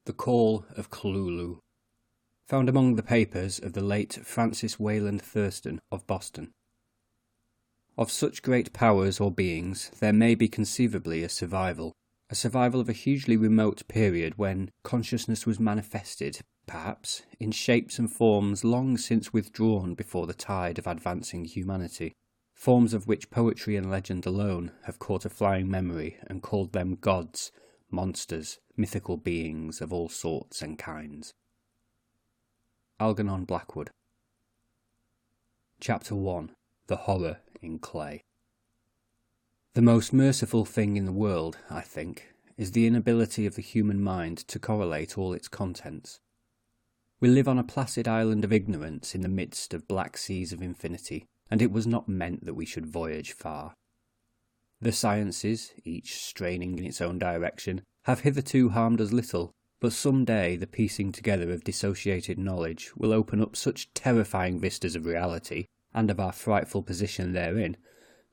The Call of Cthulhu, found among the papers of the late Francis Wayland Thurston of Boston. Of such great powers or beings there may be conceivably a survival of a hugely remote period when consciousness was manifested, perhaps, in shapes and forms long since withdrawn before the tide of advancing humanity, forms of which poetry and legend alone have caught a flying memory and called them gods, monsters, mythical beings of all sorts and kinds. Algernon Blackwood. Chapter 1. The Horror in Clay. The most merciful thing in the world, I think, is the inability of the human mind to correlate all its contents. We live on a placid island of ignorance in the midst of black seas of infinity, and it was not meant that we should voyage far. The sciences, each straining in its own direction, have hitherto harmed us little, but some day the piecing together of dissociated knowledge will open up such terrifying vistas of reality, and of our frightful position therein,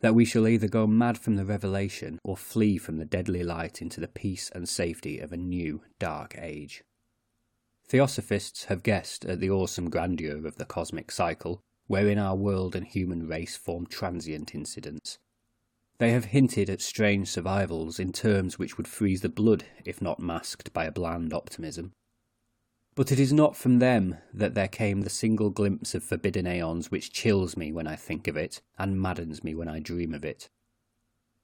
that we shall either go mad from the revelation or flee from the deadly light into the peace and safety of a new, dark age. Theosophists have guessed at the awesome grandeur of the cosmic cycle, wherein our world and human race form transient incidents. They have hinted at strange survivals in terms which would freeze the blood if not masked by a bland optimism. But it is not from them that there came the single glimpse of forbidden aeons which chills me when I think of it, and maddens me when I dream of it.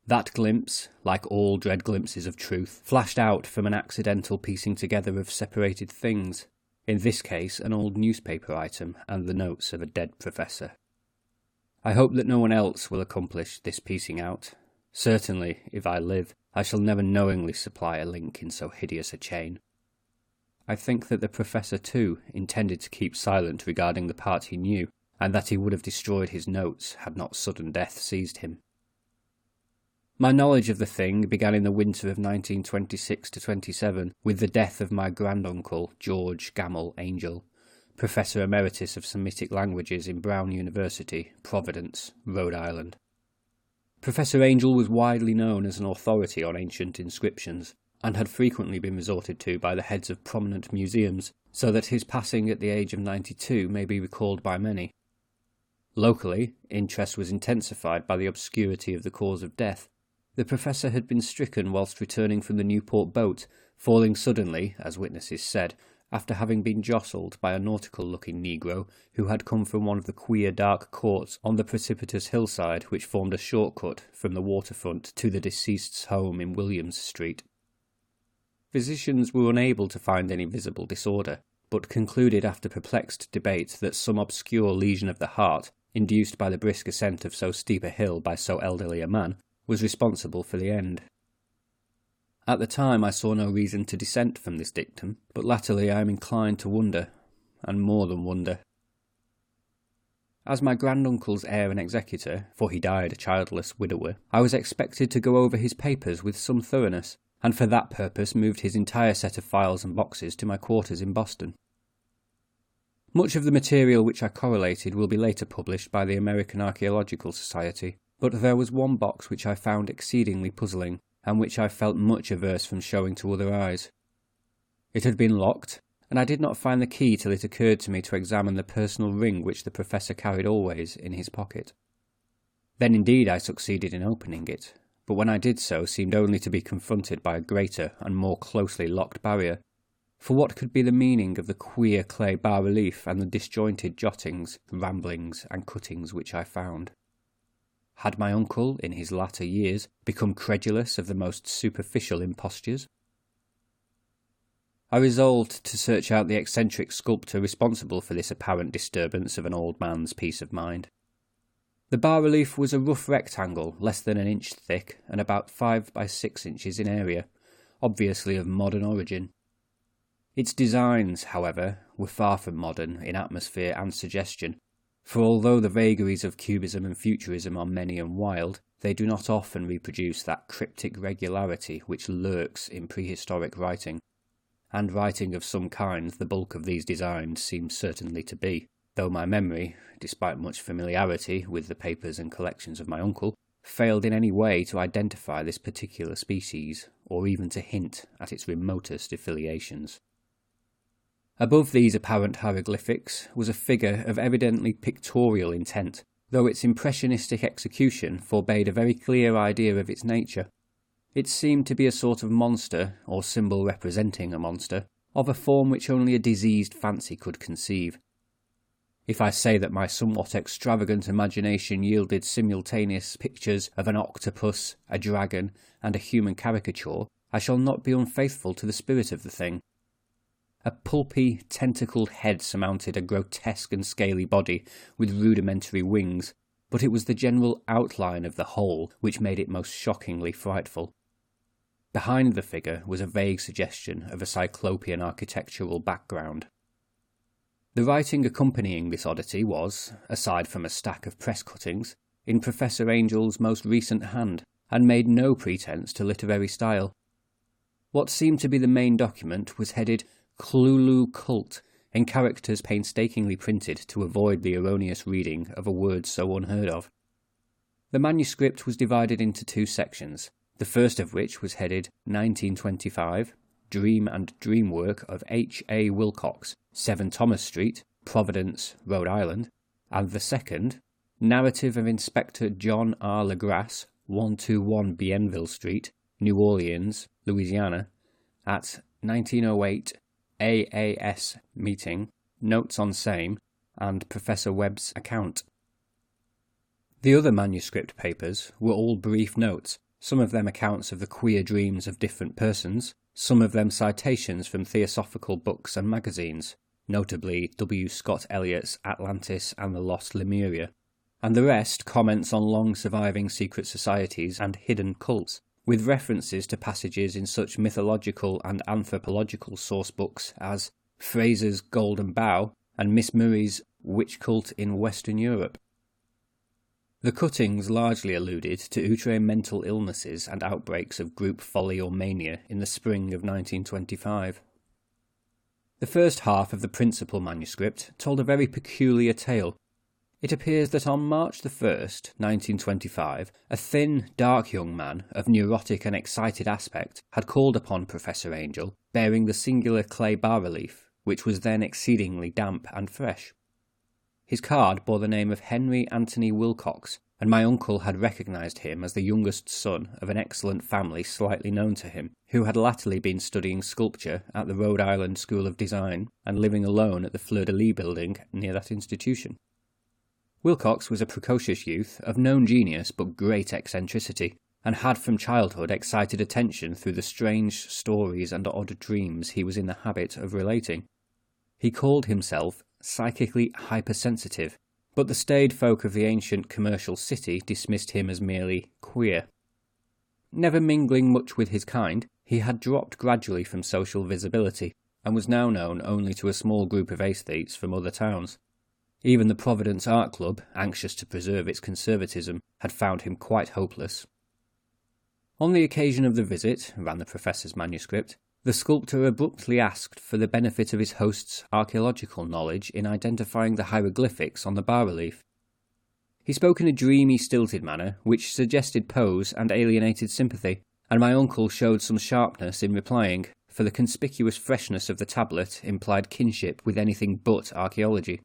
That glimpse, like all dread glimpses of truth, flashed out from an accidental piecing together of separated things, in this case an old newspaper item and the notes of a dead professor. I hope that no one else will accomplish this piecing out. Certainly, if I live, I shall never knowingly supply a link in so hideous a chain. I think that the professor, too, intended to keep silent regarding the part he knew, and that he would have destroyed his notes had not sudden death seized him. My knowledge of the thing began in the winter of 1926-27 with the death of my granduncle, George Gamble Angel, Professor Emeritus of Semitic Languages in Brown University, Providence, Rhode Island. Professor Angel was widely known as an authority on ancient inscriptions, and had frequently been resorted to by the heads of prominent museums, so that his passing at the age of 92 may be recalled by many. Locally, interest was intensified by the obscurity of the cause of death. The professor had been stricken whilst returning from the Newport boat, falling suddenly, as witnesses said, after having been jostled by a nautical-looking negro who had come from one of the queer dark courts on the precipitous hillside which formed a shortcut from the waterfront to the deceased's home in Williams Street. Physicians were unable to find any visible disorder, but concluded after perplexed debate that some obscure lesion of the heart, induced by the brisk ascent of so steep a hill by so elderly a man, was responsible for the end. At the time I saw no reason to dissent from this dictum, but latterly I am inclined to wonder, and more than wonder. As my granduncle's heir and executor, for he died a childless widower, I was expected to go over his papers with some thoroughness, and for that purpose moved his entire set of files and boxes to my quarters in Boston. Much of the material which I correlated will be later published by the American Archaeological Society, but there was one box which I found exceedingly puzzling, and which I felt much averse from showing to other eyes. It had been locked, and I did not find the key till it occurred to me to examine the personal ring which the professor carried always in his pocket. Then indeed I succeeded in opening it, but when I did so seemed only to be confronted by a greater and more closely locked barrier. For what could be the meaning of the queer clay bas-relief and the disjointed jottings, ramblings, and cuttings which I found? Had my uncle, in his latter years, become credulous of the most superficial impostures? I resolved to search out the eccentric sculptor responsible for this apparent disturbance of an old man's peace of mind. The bas-relief was a rough rectangle, less than an inch thick, and about 5 by 6 inches in area, obviously of modern origin. Its designs, however, were far from modern in atmosphere and suggestion, for although the vagaries of Cubism and Futurism are many and wild, they do not often reproduce that cryptic regularity which lurks in prehistoric writing, and writing of some kind the bulk of these designs seems certainly to be, though my memory, despite much familiarity with the papers and collections of my uncle, failed in any way to identify this particular species, or even to hint at its remotest affiliations. Above these apparent hieroglyphics was a figure of evidently pictorial intent, though its impressionistic execution forbade a very clear idea of its nature. It seemed to be a sort of monster, or symbol representing a monster, of a form which only a diseased fancy could conceive. If I say that my somewhat extravagant imagination yielded simultaneous pictures of an octopus, a dragon, and a human caricature, I shall not be unfaithful to the spirit of the thing. A pulpy, tentacled head surmounted a grotesque and scaly body with rudimentary wings, but it was the general outline of the whole which made it most shockingly frightful. Behind the figure was a vague suggestion of a cyclopean architectural background. The writing accompanying this oddity was, aside from a stack of press cuttings, in Professor Angel's most recent hand, and made no pretence to literary style. What seemed to be the main document was headed Cthulhu Cult, in characters painstakingly printed to avoid the erroneous reading of a word so unheard of. The manuscript was divided into two sections, the first of which was headed 1925, Dream and Dream Work of H. A. Wilcox, 7 Thomas Street, Providence, Rhode Island, and the second, Narrative of Inspector John R. Legrasse, 121 Bienville Street, New Orleans, Louisiana, at 1908 AAS meeting, notes on same, and Professor Webb's account. The other manuscript papers were all brief notes, some of them accounts of the queer dreams of different persons, some of them citations from theosophical books and magazines, notably W. Scott Eliot's Atlantis and the Lost Lemuria, and the rest comments on long-surviving secret societies and hidden cults, with references to passages in such mythological and anthropological source books as Fraser's Golden Bough and Miss Murray's Witch Cult in Western Europe. The cuttings largely alluded to outre mental illnesses and outbreaks of group folly or mania in the spring of 1925. The first half of the principal manuscript told a very peculiar tale. It appears that on March the 1st, 1925, a thin, dark young man of neurotic and excited aspect had called upon Professor Angel, bearing the singular clay bas-relief, which was then exceedingly damp and fresh. His card bore the name of Henry Anthony Wilcox, and my uncle had recognised him as the youngest son of an excellent family slightly known to him, who had latterly been studying sculpture at the Rhode Island School of Design and living alone at the Fleur-de-Lis building near that institution. Wilcox was a precocious youth of known genius but great eccentricity, and had from childhood excited attention through the strange stories and odd dreams he was in the habit of relating. He called himself psychically hypersensitive, but the staid folk of the ancient commercial city dismissed him as merely queer. Never mingling much with his kind, he had dropped gradually from social visibility, and was now known only to a small group of aesthetes from other towns. Even the Providence Art Club, anxious to preserve its conservatism, had found him quite hopeless. On the occasion of the visit, ran the professor's manuscript, the sculptor abruptly asked for the benefit of his host's archaeological knowledge in identifying the hieroglyphics on the bas-relief. He spoke in a dreamy, stilted manner, which suggested pose and alienated sympathy, and my uncle showed some sharpness in replying, for the conspicuous freshness of the tablet implied kinship with anything but archaeology.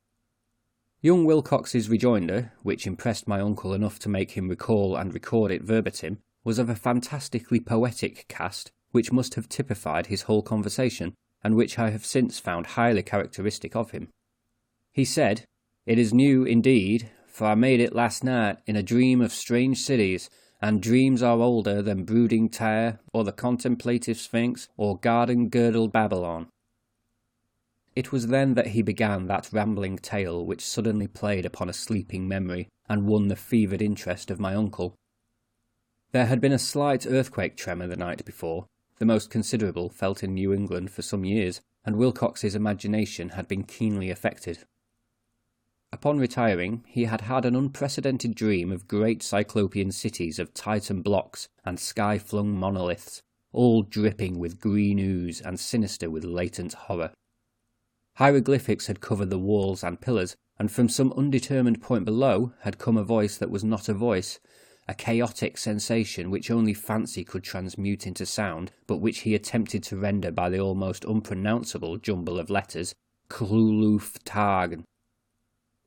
Young Wilcox's rejoinder, which impressed my uncle enough to make him recall and record it verbatim, was of a fantastically poetic cast, which must have typified his whole conversation, and which I have since found highly characteristic of him. He said, "It is new indeed, for I made it last night in a dream of strange cities, and dreams are older than brooding Tyre, or the contemplative Sphinx, or garden-girdled Babylon." It was then that he began that rambling tale which suddenly played upon a sleeping memory, and won the fevered interest of my uncle. There had been a slight earthquake tremor the night before, the most considerable felt in New England for some years, and Wilcox's imagination had been keenly affected. Upon retiring, he had had an unprecedented dream of great cyclopean cities of Titan blocks and sky-flung monoliths, all dripping with green ooze and sinister with latent horror. Hieroglyphics had covered the walls and pillars, and from some undetermined point below had come a voice that was not a voice, a chaotic sensation which only fancy could transmute into sound, but which he attempted to render by the almost unpronounceable jumble of letters, Cthulhu.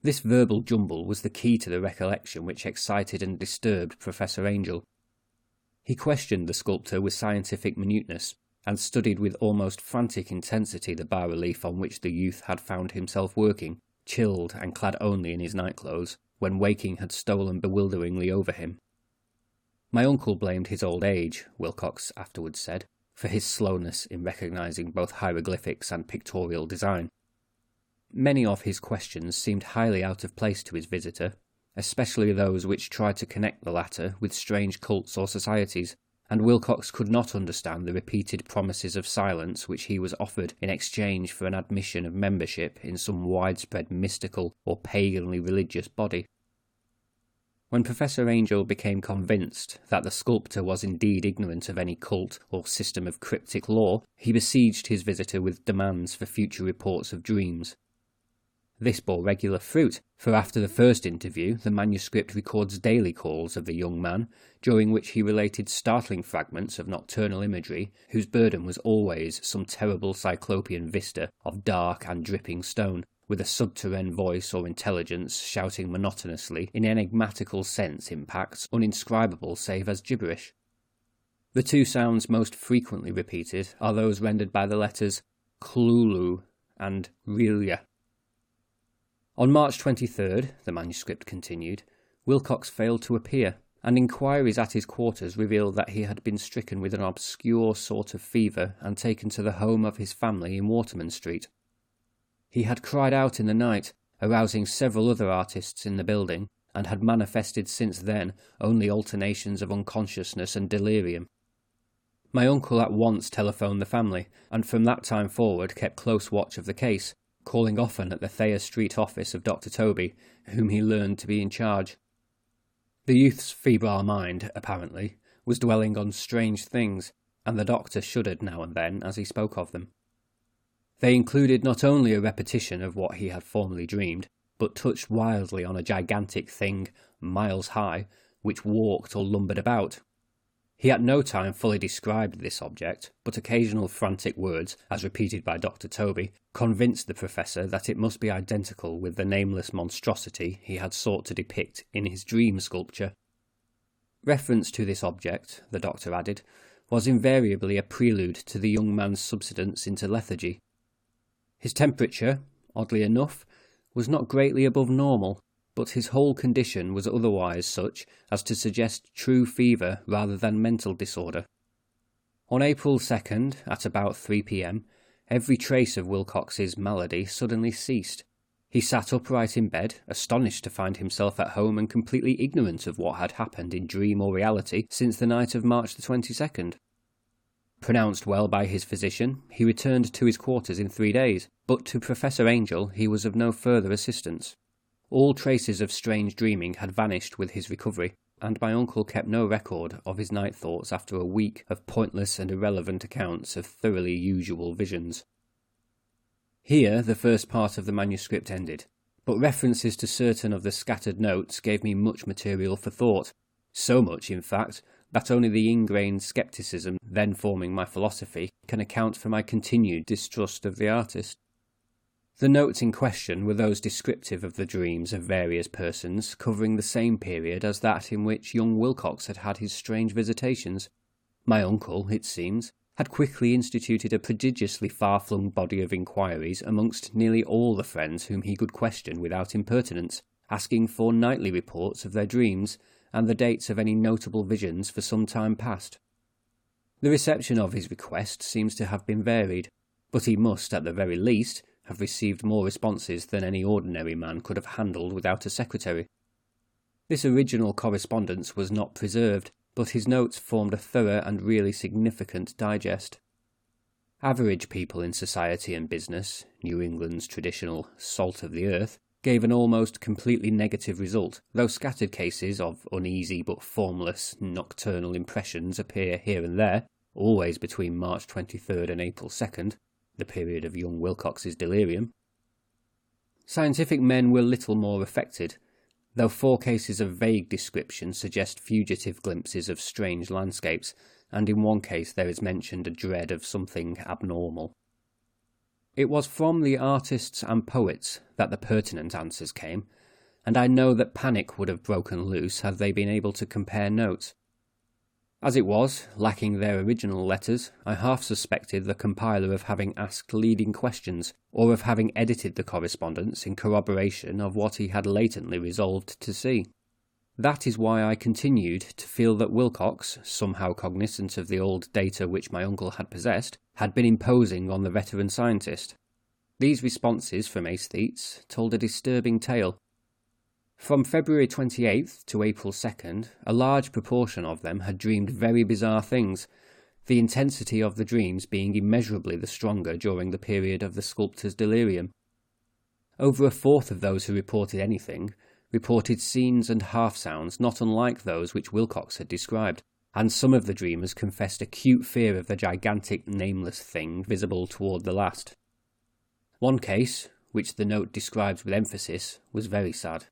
This verbal jumble was the key to the recollection which excited and disturbed Professor Angel. He questioned the sculptor with scientific minuteness, and studied with almost frantic intensity the bas-relief on which the youth had found himself working, chilled and clad only in his nightclothes, when waking had stolen bewilderingly over him. My uncle blamed his old age, Wilcox afterwards said, for his slowness in recognising both hieroglyphics and pictorial design. Many of his questions seemed highly out of place to his visitor, especially those which tried to connect the latter with strange cults or societies, and Wilcox could not understand the repeated promises of silence which he was offered in exchange for an admission of membership in some widespread mystical or paganly religious body. When Professor Angel became convinced that the sculptor was indeed ignorant of any cult or system of cryptic lore, he besieged his visitor with demands for future reports of dreams. This bore regular fruit, for after the first interview the manuscript records daily calls of the young man, during which he related startling fragments of nocturnal imagery, whose burden was always some terrible cyclopean vista of dark and dripping stone, with a subterranean voice or intelligence shouting monotonously in enigmatical sense impacts uninscribable save as gibberish. The two sounds most frequently repeated are those rendered by the letters Cthulhu and Rilya. On March 23rd, the manuscript continued, Wilcox failed to appear, and inquiries at his quarters revealed that he had been stricken with an obscure sort of fever and taken to the home of his family in Waterman Street. He had cried out in the night, arousing several other artists in the building, and had manifested since then only alternations of unconsciousness and delirium. My uncle at once telephoned the family, and from that time forward kept close watch of the case, calling often at the Thayer Street office of Dr. Toby, whom he learned to be in charge. The youth's febrile mind, apparently, was dwelling on strange things, and the doctor shuddered now and then as he spoke of them. They included not only a repetition of what he had formerly dreamed, but touched wildly on a gigantic thing, miles high, which walked or lumbered about. He at no time fully described this object, but occasional frantic words, as repeated by Dr. Toby, convinced the professor that it must be identical with the nameless monstrosity he had sought to depict in his dream sculpture. Reference to this object, the doctor added, was invariably a prelude to the young man's subsidence into lethargy. His temperature, oddly enough, was not greatly above normal, but his whole condition was otherwise such as to suggest true fever rather than mental disorder. On April 2nd, at about 3 p.m, every trace of Wilcox's malady suddenly ceased. He sat upright in bed, astonished to find himself at home and completely ignorant of what had happened in dream or reality since the night of March the 22nd. Pronounced well by his physician, he returned to his quarters in 3 days, but to Professor Angel he was of no further assistance. All traces of strange dreaming had vanished with his recovery, and my uncle kept no record of his night thoughts after a week of pointless and irrelevant accounts of thoroughly usual visions. Here the first part of the manuscript ended, but references to certain of the scattered notes gave me much material for thought, so much, in fact, that only the ingrained scepticism then forming my philosophy can account for my continued distrust of the artist. The notes in question were those descriptive of the dreams of various persons, covering the same period as that in which young Wilcox had had his strange visitations. My uncle, it seems, had quickly instituted a prodigiously far-flung body of inquiries amongst nearly all the friends whom he could question without impertinence, asking for nightly reports of their dreams, and the dates of any notable visions for some time past. The reception of his request seems to have been varied, but he must, at the very least, have received more responses than any ordinary man could have handled without a secretary. This original correspondence was not preserved, but his notes formed a thorough and really significant digest. Average people in society and business, New England's traditional salt of the earth, gave an almost completely negative result, though scattered cases of uneasy but formless nocturnal impressions appear here and there, always between March 23rd and April 2nd, the period of young Wilcox's delirium. Scientific men were little more affected. though 4 cases of vague description suggest fugitive glimpses of strange landscapes, and in one case there is mentioned a dread of something abnormal. It was from the artists and poets that the pertinent answers came, and I know that panic would have broken loose had they been able to compare notes. As it was, lacking their original letters, I half suspected the compiler of having asked leading questions, or of having edited the correspondence in corroboration of what he had latently resolved to see. That is why I continued to feel that Wilcox, somehow cognizant of the old data which my uncle had possessed, had been imposing on the veteran scientist. These responses from aesthetes told a disturbing tale. From February 28th to April 2nd, a large proportion of them had dreamed very bizarre things, the intensity of the dreams being immeasurably the stronger during the period of the sculptor's delirium. Over 1/4 of those who reported anything reported scenes and half-sounds not unlike those which Wilcox had described, and some of the dreamers confessed acute fear of the gigantic nameless thing visible toward the last. One case, which the note describes with emphasis, was very sad.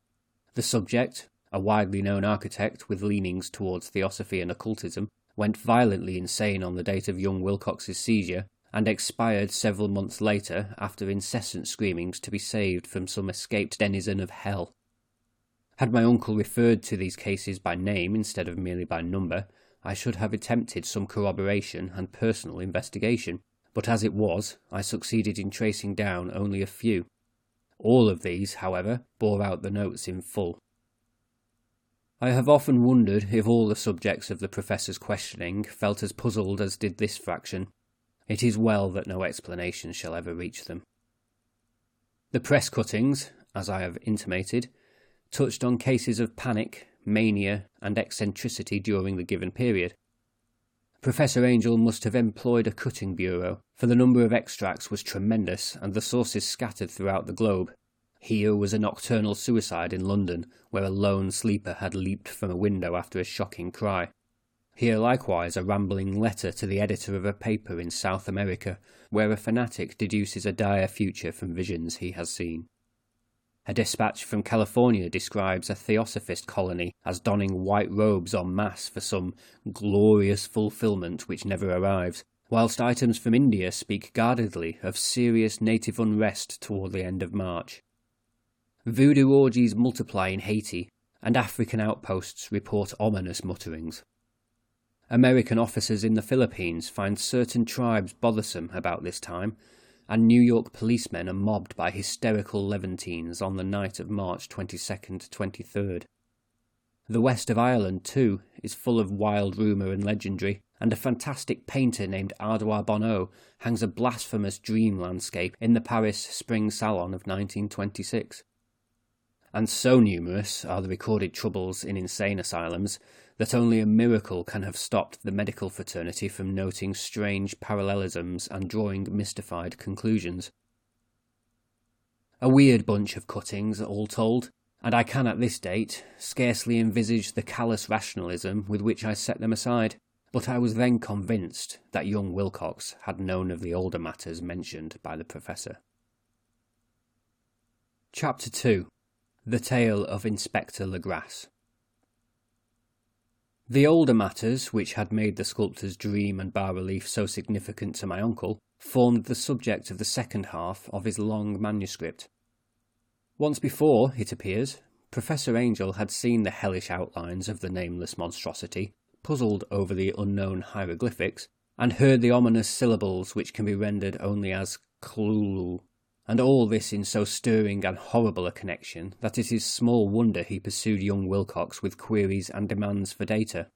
The subject, a widely known architect with leanings towards theosophy and occultism, went violently insane on the date of young Wilcox's seizure, and expired several months later after incessant screamings to be saved from some escaped denizen of hell. Had my uncle referred to these cases by name instead of merely by number, I should have attempted some corroboration and personal investigation, but as it was, I succeeded in tracing down only a few. All of these, however, bore out the notes in full. I have often wondered if all the subjects of the professor's questioning felt as puzzled as did this fraction. It is well that no explanation shall ever reach them. The press cuttings, as I have intimated, touched on cases of panic, mania, and eccentricity during the given period. Professor Angel must have employed a cutting bureau, for the number of extracts was tremendous and the sources scattered throughout the globe. Here was a nocturnal suicide in London, where a lone sleeper had leaped from a window after a shocking cry. Here likewise a rambling letter to the editor of a paper in South America, where a fanatic deduces a dire future from visions he has seen. A dispatch from California describes a theosophist colony as donning white robes en masse for some glorious fulfilment which never arrives, whilst items from India speak guardedly of serious native unrest toward the end of March. Voodoo orgies multiply in Haiti, and African outposts report ominous mutterings. American officers in the Philippines find certain tribes bothersome about this time, and New York policemen are mobbed by hysterical Levantines on the night of March 22nd to 23rd. The west of Ireland, too, is full of wild rumour and legendary, and a fantastic painter named Ardois Bonneau hangs a blasphemous dream landscape in the Paris Spring Salon of 1926. And so numerous are the recorded troubles in insane asylums that only a miracle can have stopped the medical fraternity from noting strange parallelisms and drawing mystified conclusions. A weird bunch of cuttings, all told, and I can at this date scarcely envisage the callous rationalism with which I set them aside, but I was then convinced that young Wilcox had known of the older matters mentioned by the professor. Chapter 2. The Tale of Inspector Legrasse. The older matters, which had made the sculptor's dream and bas-relief so significant to my uncle, formed the subject of the second half of his long manuscript. Once before, it appears, Professor Angel had seen the hellish outlines of the nameless monstrosity, puzzled over the unknown hieroglyphics, and heard the ominous syllables which can be rendered only as Cthulhu, and all this in so stirring and horrible a connection that it is small wonder he pursued young Wilcox with queries and demands for data.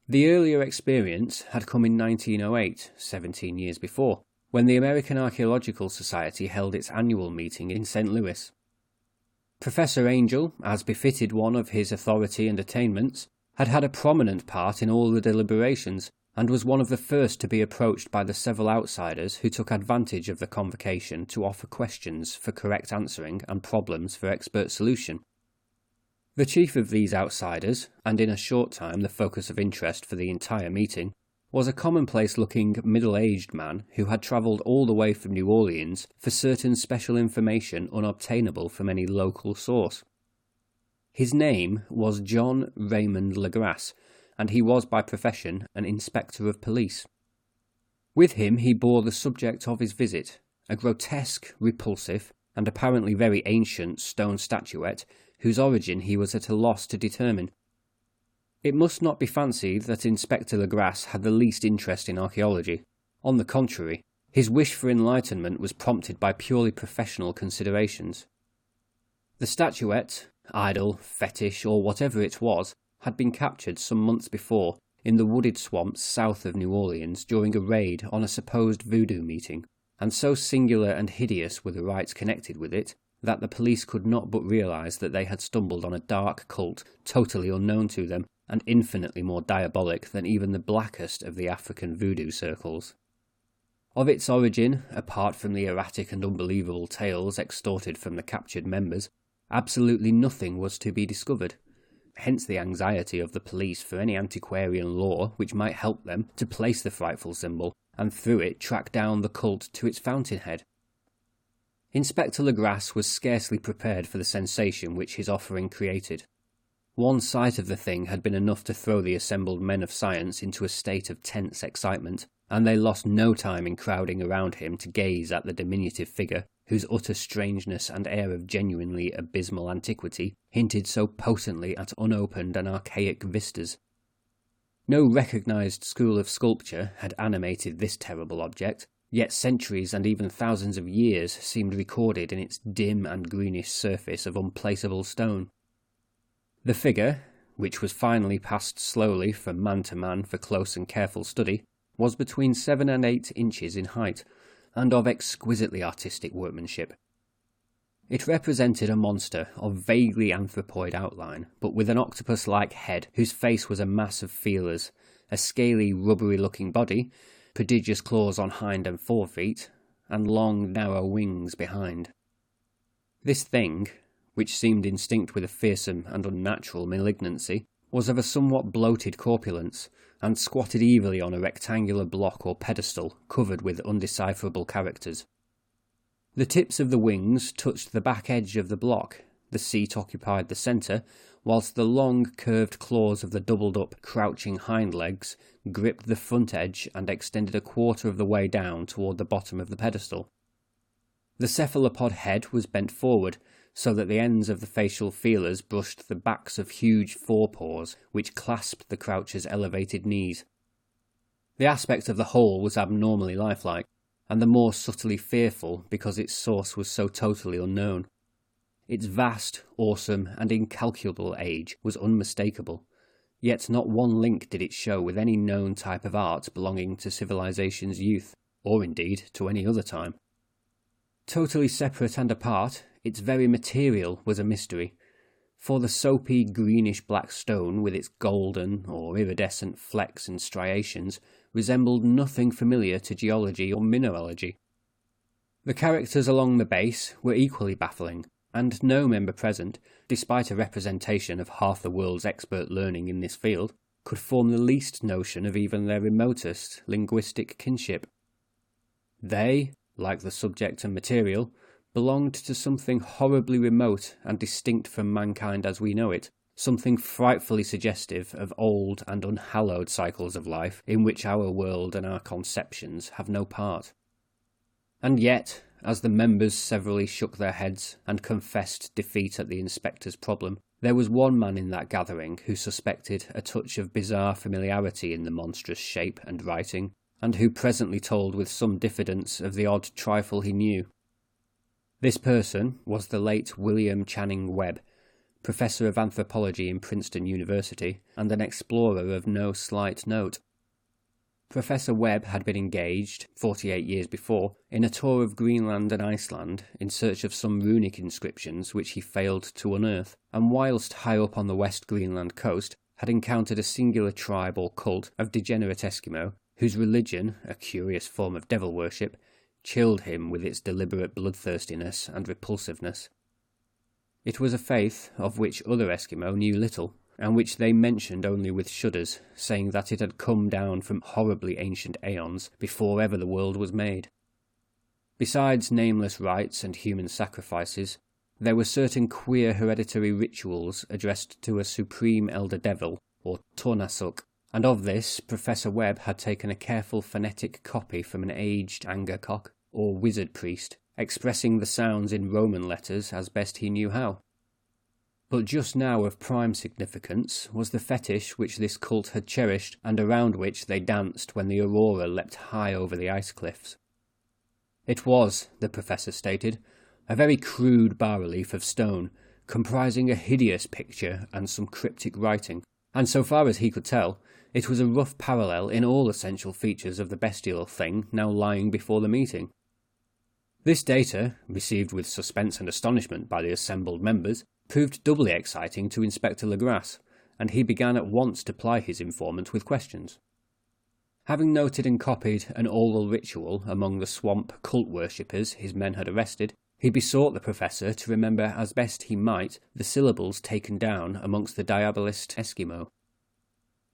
The earlier experience had come in 1908, 17 years before, when the American Archaeological Society held its annual meeting in St. Louis. Professor Angel, as befitted one of his authority and attainments, had had a prominent part in all the deliberations, and was one of the first to be approached by the several outsiders who took advantage of the convocation to offer questions for correct answering and problems for expert solution. The chief of these outsiders, and in a short time the focus of interest for the entire meeting, was a commonplace-looking, middle-aged man who had travelled all the way from New Orleans for certain special information unobtainable from any local source. His name was John Raymond Legrasse, and he was by profession an inspector of police. With him he bore the subject of his visit, a grotesque, repulsive, and apparently very ancient stone statuette whose origin he was at a loss to determine. It must not be fancied that Inspector Legrasse had the least interest in archaeology. On the contrary, his wish for enlightenment was prompted by purely professional considerations. The statuette, idol, fetish, or whatever it was, had been captured some months before in the wooded swamps south of New Orleans during a raid on a supposed voodoo meeting, and so singular and hideous were the rites connected with it that the police could not but realise that they had stumbled on a dark cult totally unknown to them and infinitely more diabolic than even the blackest of the African voodoo circles. Of its origin, apart from the erratic and unbelievable tales extorted from the captured members, absolutely nothing was to be discovered. Hence the anxiety of the police for any antiquarian lore which might help them to place the frightful symbol, and through it track down the cult to its fountainhead. Inspector Legrasse was scarcely prepared for the sensation which his offering created. One sight of the thing had been enough to throw the assembled men of science into a state of tense excitement, and they lost no time in crowding around him to gaze at the diminutive figure, whose utter strangeness and air of genuinely abysmal antiquity hinted so potently at unopened and archaic vistas. No recognised school of sculpture had animated this terrible object, yet centuries and even thousands of years seemed recorded in its dim and greenish surface of unplaceable stone. The figure, which was finally passed slowly from man to man for close and careful study, was between 7 and 8 inches in height, and of exquisitely artistic workmanship. It represented a monster of vaguely anthropoid outline, but with an octopus-like head whose face was a mass of feelers, a scaly, rubbery-looking body, prodigious claws on hind and forefeet, and long, narrow wings behind. This thing, which seemed instinct with a fearsome and unnatural malignancy, was of a somewhat bloated corpulence, and squatted evilly on a rectangular block or pedestal covered with undecipherable characters. The tips of the wings touched the back edge of the block, the seat occupied the centre, whilst the long curved claws of the doubled-up, crouching hind legs gripped the front edge and extended a quarter of the way down toward the bottom of the pedestal. The cephalopod head was bent forward, so that the ends of the facial feelers brushed the backs of huge forepaws which clasped the croucher's elevated knees. The aspect of the whole was abnormally lifelike, and the more subtly fearful because its source was so totally unknown. Its vast, awesome, and incalculable age was unmistakable, yet not one link did it show with any known type of art belonging to civilization's youth, or indeed to any other time. Totally separate and apart, its very material was a mystery, for the soapy greenish-black stone with its golden or iridescent flecks and striations resembled nothing familiar to geology or mineralogy. The characters along the base were equally baffling, and no member present, despite a representation of half the world's expert learning in this field, could form the least notion of even their remotest linguistic kinship. They, like the subject and material, belonged to something horribly remote and distinct from mankind as we know it, something frightfully suggestive of old and unhallowed cycles of life in which our world and our conceptions have no part. And yet, as the members severally shook their heads and confessed defeat at the inspector's problem, there was one man in that gathering who suspected a touch of bizarre familiarity in the monstrous shape and writing, and who presently told with some diffidence of the odd trifle he knew. This person was the late William Channing Webb, professor of anthropology in Princeton University, and an explorer of no slight note. Professor Webb had been engaged, 48 years before, in a tour of Greenland and Iceland in search of some runic inscriptions which he failed to unearth, and whilst high up on the West Greenland coast had encountered a singular tribe or cult of degenerate Eskimo, whose religion, a curious form of devil worship, chilled him with its deliberate bloodthirstiness and repulsiveness. It was a faith of which other Eskimo knew little, and which they mentioned only with shudders, saying that it had come down from horribly ancient aeons before ever the world was made. Besides nameless rites and human sacrifices, there were certain queer hereditary rituals addressed to a supreme elder devil, or Tornasuk, and of this Professor Webb had taken a careful phonetic copy from an aged Angakok, or wizard priest, expressing the sounds in Roman letters as best he knew how. But just now of prime significance was the fetish which this cult had cherished and around which they danced when the aurora leapt high over the ice cliffs. It was, the professor stated, a very crude bas-relief of stone, comprising a hideous picture and some cryptic writing, and so far as he could tell, it was a rough parallel in all essential features of the bestial thing now lying before the meeting. This data, received with suspense and astonishment by the assembled members, proved doubly exciting to Inspector Legrasse, and he began at once to ply his informant with questions. Having noted and copied an oral ritual among the swamp cult worshippers his men had arrested, he besought the professor to remember as best he might the syllables taken down amongst the diabolist Eskimo.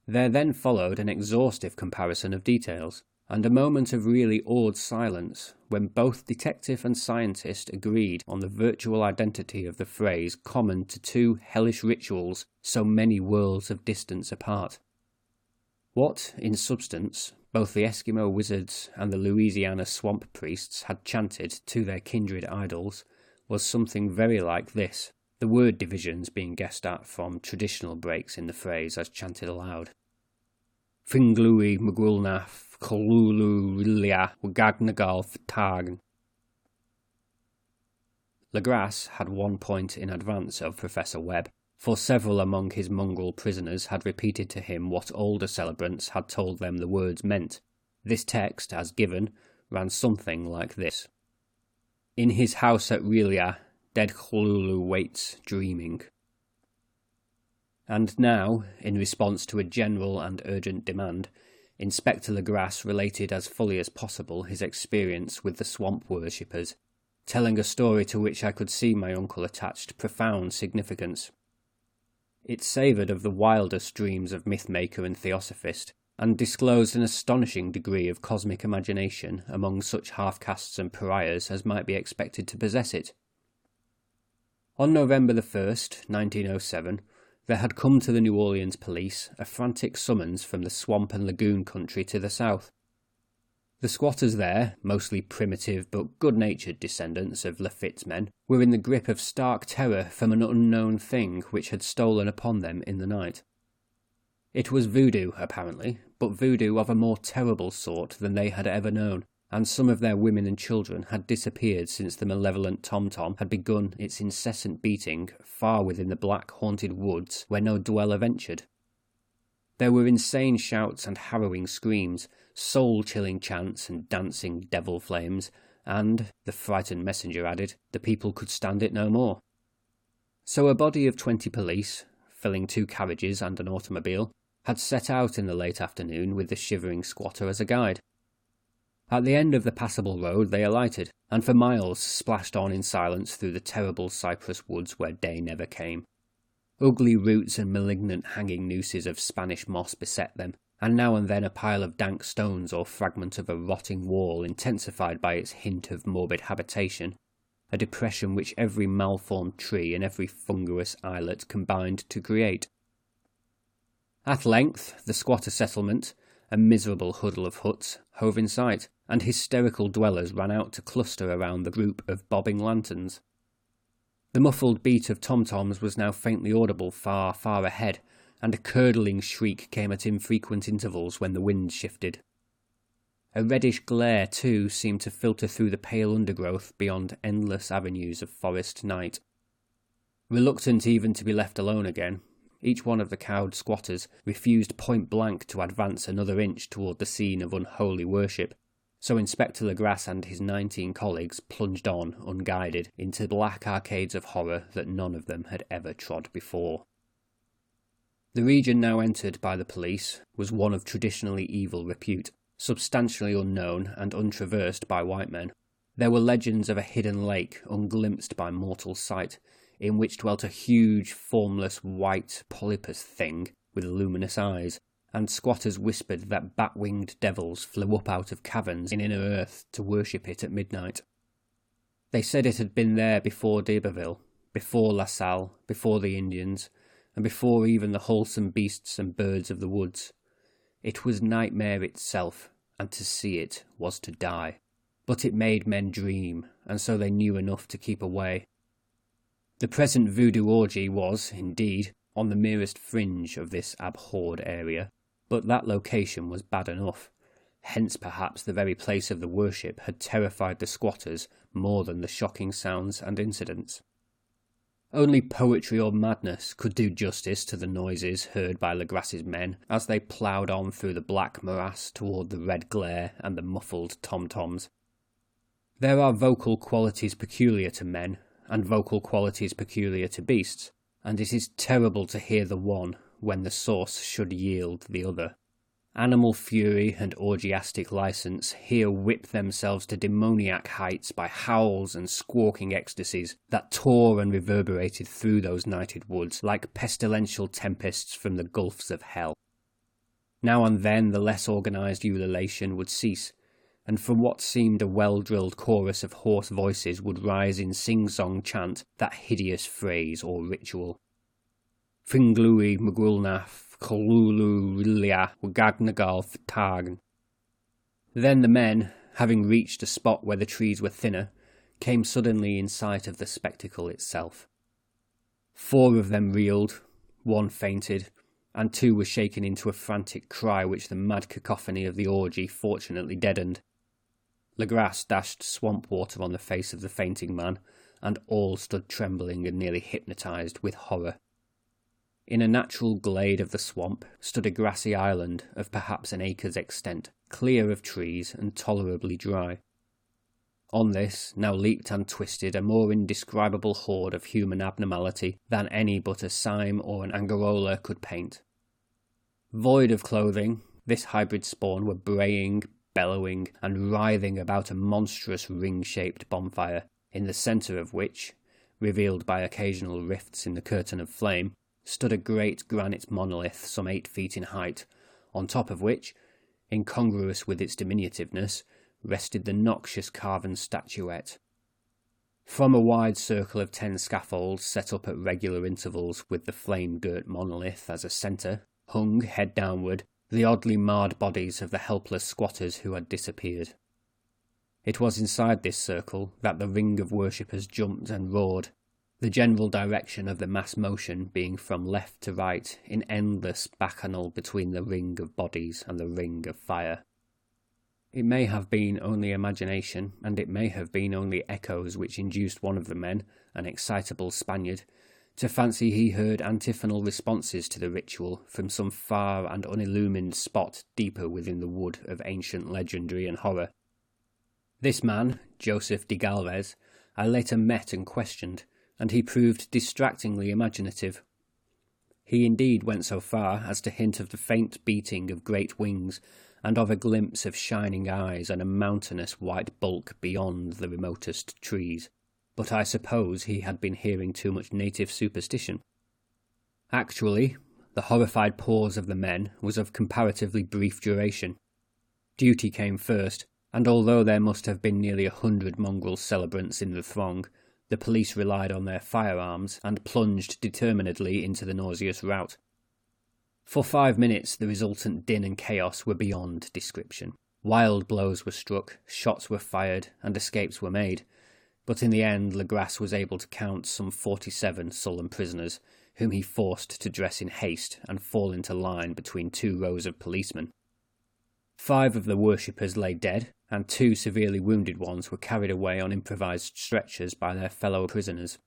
There then followed an exhaustive comparison of details, and a moment of really awed silence when both detective and scientist agreed on the virtual identity of the phrase common to two hellish rituals so many worlds of distance apart. What, in substance, both the Eskimo wizards and the Louisiana swamp priests had chanted to their kindred idols was something very like this, the word divisions being guessed at from traditional breaks in the phrase as chanted aloud. Finglui Mugulnaf Kolulu Rilia Wagagnagal Ftagn. Legrasse had 1 point in advance of Professor Webb, for several among his mongrel prisoners had repeated to him what older celebrants had told them the words meant. This text, as given, ran something like this. In his house at Rilia, dead Cthulhu waits, dreaming. And now, in response to a general and urgent demand, Inspector Legrasse related as fully as possible his experience with the swamp worshippers, telling a story to which I could see my uncle attached profound significance. It savoured of the wildest dreams of mythmaker and theosophist, and disclosed an astonishing degree of cosmic imagination among such half-castes and pariahs as might be expected to possess it. On November the 1st, 1907, there had come to the New Orleans police a frantic summons from the swamp and lagoon country to the south. The squatters there, mostly primitive but good-natured descendants of Lafitte's men, were in the grip of stark terror from an unknown thing which had stolen upon them in the night. It was voodoo, apparently, but voodoo of a more terrible sort than they had ever known, and some of their women and children had disappeared since the malevolent tom-tom had begun its incessant beating far within the black haunted woods where no dweller ventured. There were insane shouts and harrowing screams, soul-chilling chants and dancing devil flames, and, the frightened messenger added, the people could stand it no more. So a body of 20 police, filling 2 carriages and an automobile, had set out in the late afternoon with the shivering squatter as a guide. At the end of the passable road they alighted, and for miles splashed on in silence through the terrible cypress woods where day never came. Ugly roots and malignant hanging nooses of Spanish moss beset them, and now and then a pile of dank stones or fragment of a rotting wall intensified by its hint of morbid habitation, a depression which every malformed tree and every fungoous islet combined to create. At length the squatter settlement, a miserable huddle of huts, hove in sight, and hysterical dwellers ran out to cluster around the group of bobbing lanterns. The muffled beat of tom-toms was now faintly audible far, far ahead, and a curdling shriek came at infrequent intervals when the wind shifted. A reddish glare, too, seemed to filter through the pale undergrowth beyond endless avenues of forest night. Reluctant even to be left alone again, each one of the cowed squatters refused point-blank to advance another inch toward the scene of unholy worship, so Inspector Legrasse and his 19 colleagues plunged on, unguided, into black arcades of horror that none of them had ever trod before. The region now entered by the police was one of traditionally evil repute, substantially unknown and untraversed by white men. There were legends of a hidden lake unglimpsed by mortal sight, in which dwelt a huge, formless, white polypus thing with luminous eyes, and squatters whispered that bat-winged devils flew up out of caverns in inner earth to worship it at midnight. They said it had been there before d'Iberville, before La Salle, before the Indians, and before even the wholesome beasts and birds of the woods. It was nightmare itself, and to see it was to die. But it made men dream, and so they knew enough to keep away. The present voodoo orgy was, indeed, on the merest fringe of this abhorred area, but that location was bad enough. Hence perhaps the very place of the worship had terrified the squatters more than the shocking sounds and incidents. Only poetry or madness could do justice to the noises heard by Legras's men as they ploughed on through the black morass toward the red glare and the muffled tom-toms. There are vocal qualities peculiar to men, and vocal qualities peculiar to beasts, and it is terrible to hear the one when the source should yield the other. Animal fury and orgiastic license here whip themselves to demoniac heights by howls and squawking ecstasies that tore and reverberated through those nighted woods like pestilential tempests from the gulfs of hell. Now and then the less organised ululation would cease, and from what seemed a well-drilled chorus of hoarse voices would rise in sing-song chant that hideous phrase or ritual. Fringlui Mugulnaf Cthulhu Rilia Wagagnagal Ftagn. Then the men, having reached a spot where the trees were thinner, came suddenly in sight of the spectacle itself. 4 of them reeled, 1 fainted, and 2 were shaken into a frantic cry which the mad cacophony of the orgy fortunately deadened. Legras dashed swamp water on the face of the fainting man, and all stood trembling and nearly hypnotised with horror. In a natural glade of the swamp stood a grassy island of perhaps an acre's extent, clear of trees and tolerably dry. On this now leaped and twisted a more indescribable horde of human abnormality than any but a Sime or an Angarola could paint. Void of clothing, this hybrid spawn were braying, bellowing, and writhing about a monstrous ring-shaped bonfire, in the centre of which, revealed by occasional rifts in the curtain of flame, stood a great granite monolith some 8 feet in height, on top of which, incongruous with its diminutiveness, rested the noxious carven statuette. From a wide circle of 10 scaffolds set up at regular intervals with the flame-girt monolith as a centre, hung, head downward, the oddly marred bodies of the helpless squatters who had disappeared. It was inside this circle that the ring of worshippers jumped and roared, the general direction of the mass motion being from left to right in endless bacchanal between the ring of bodies and the ring of fire. It may have been only imagination, and it may have been only echoes which induced one of the men, an excitable Spaniard, to fancy he heard antiphonal responses to the ritual from some far and unillumined spot deeper within the wood of ancient legendary and horror. This man, Joseph de Galvez, I later met and questioned, and he proved distractingly imaginative. He indeed went so far as to hint of the faint beating of great wings, and of a glimpse of shining eyes and a mountainous white bulk beyond the remotest trees, but I suppose he had been hearing too much native superstition. Actually, the horrified pause of the men was of comparatively brief duration. Duty came first, and although there must have been nearly 100 mongrel celebrants in the throng, the police relied on their firearms and plunged determinedly into the nauseous rout. For 5 minutes the resultant din and chaos were beyond description. Wild blows were struck, shots were fired, and escapes were made, but in the end Legras was able to count some 47 sullen prisoners, whom he forced to dress in haste and fall into line between 2 rows of policemen. 5 of the worshippers lay dead, and 2 severely wounded ones were carried away on improvised stretchers by their fellow prisoners.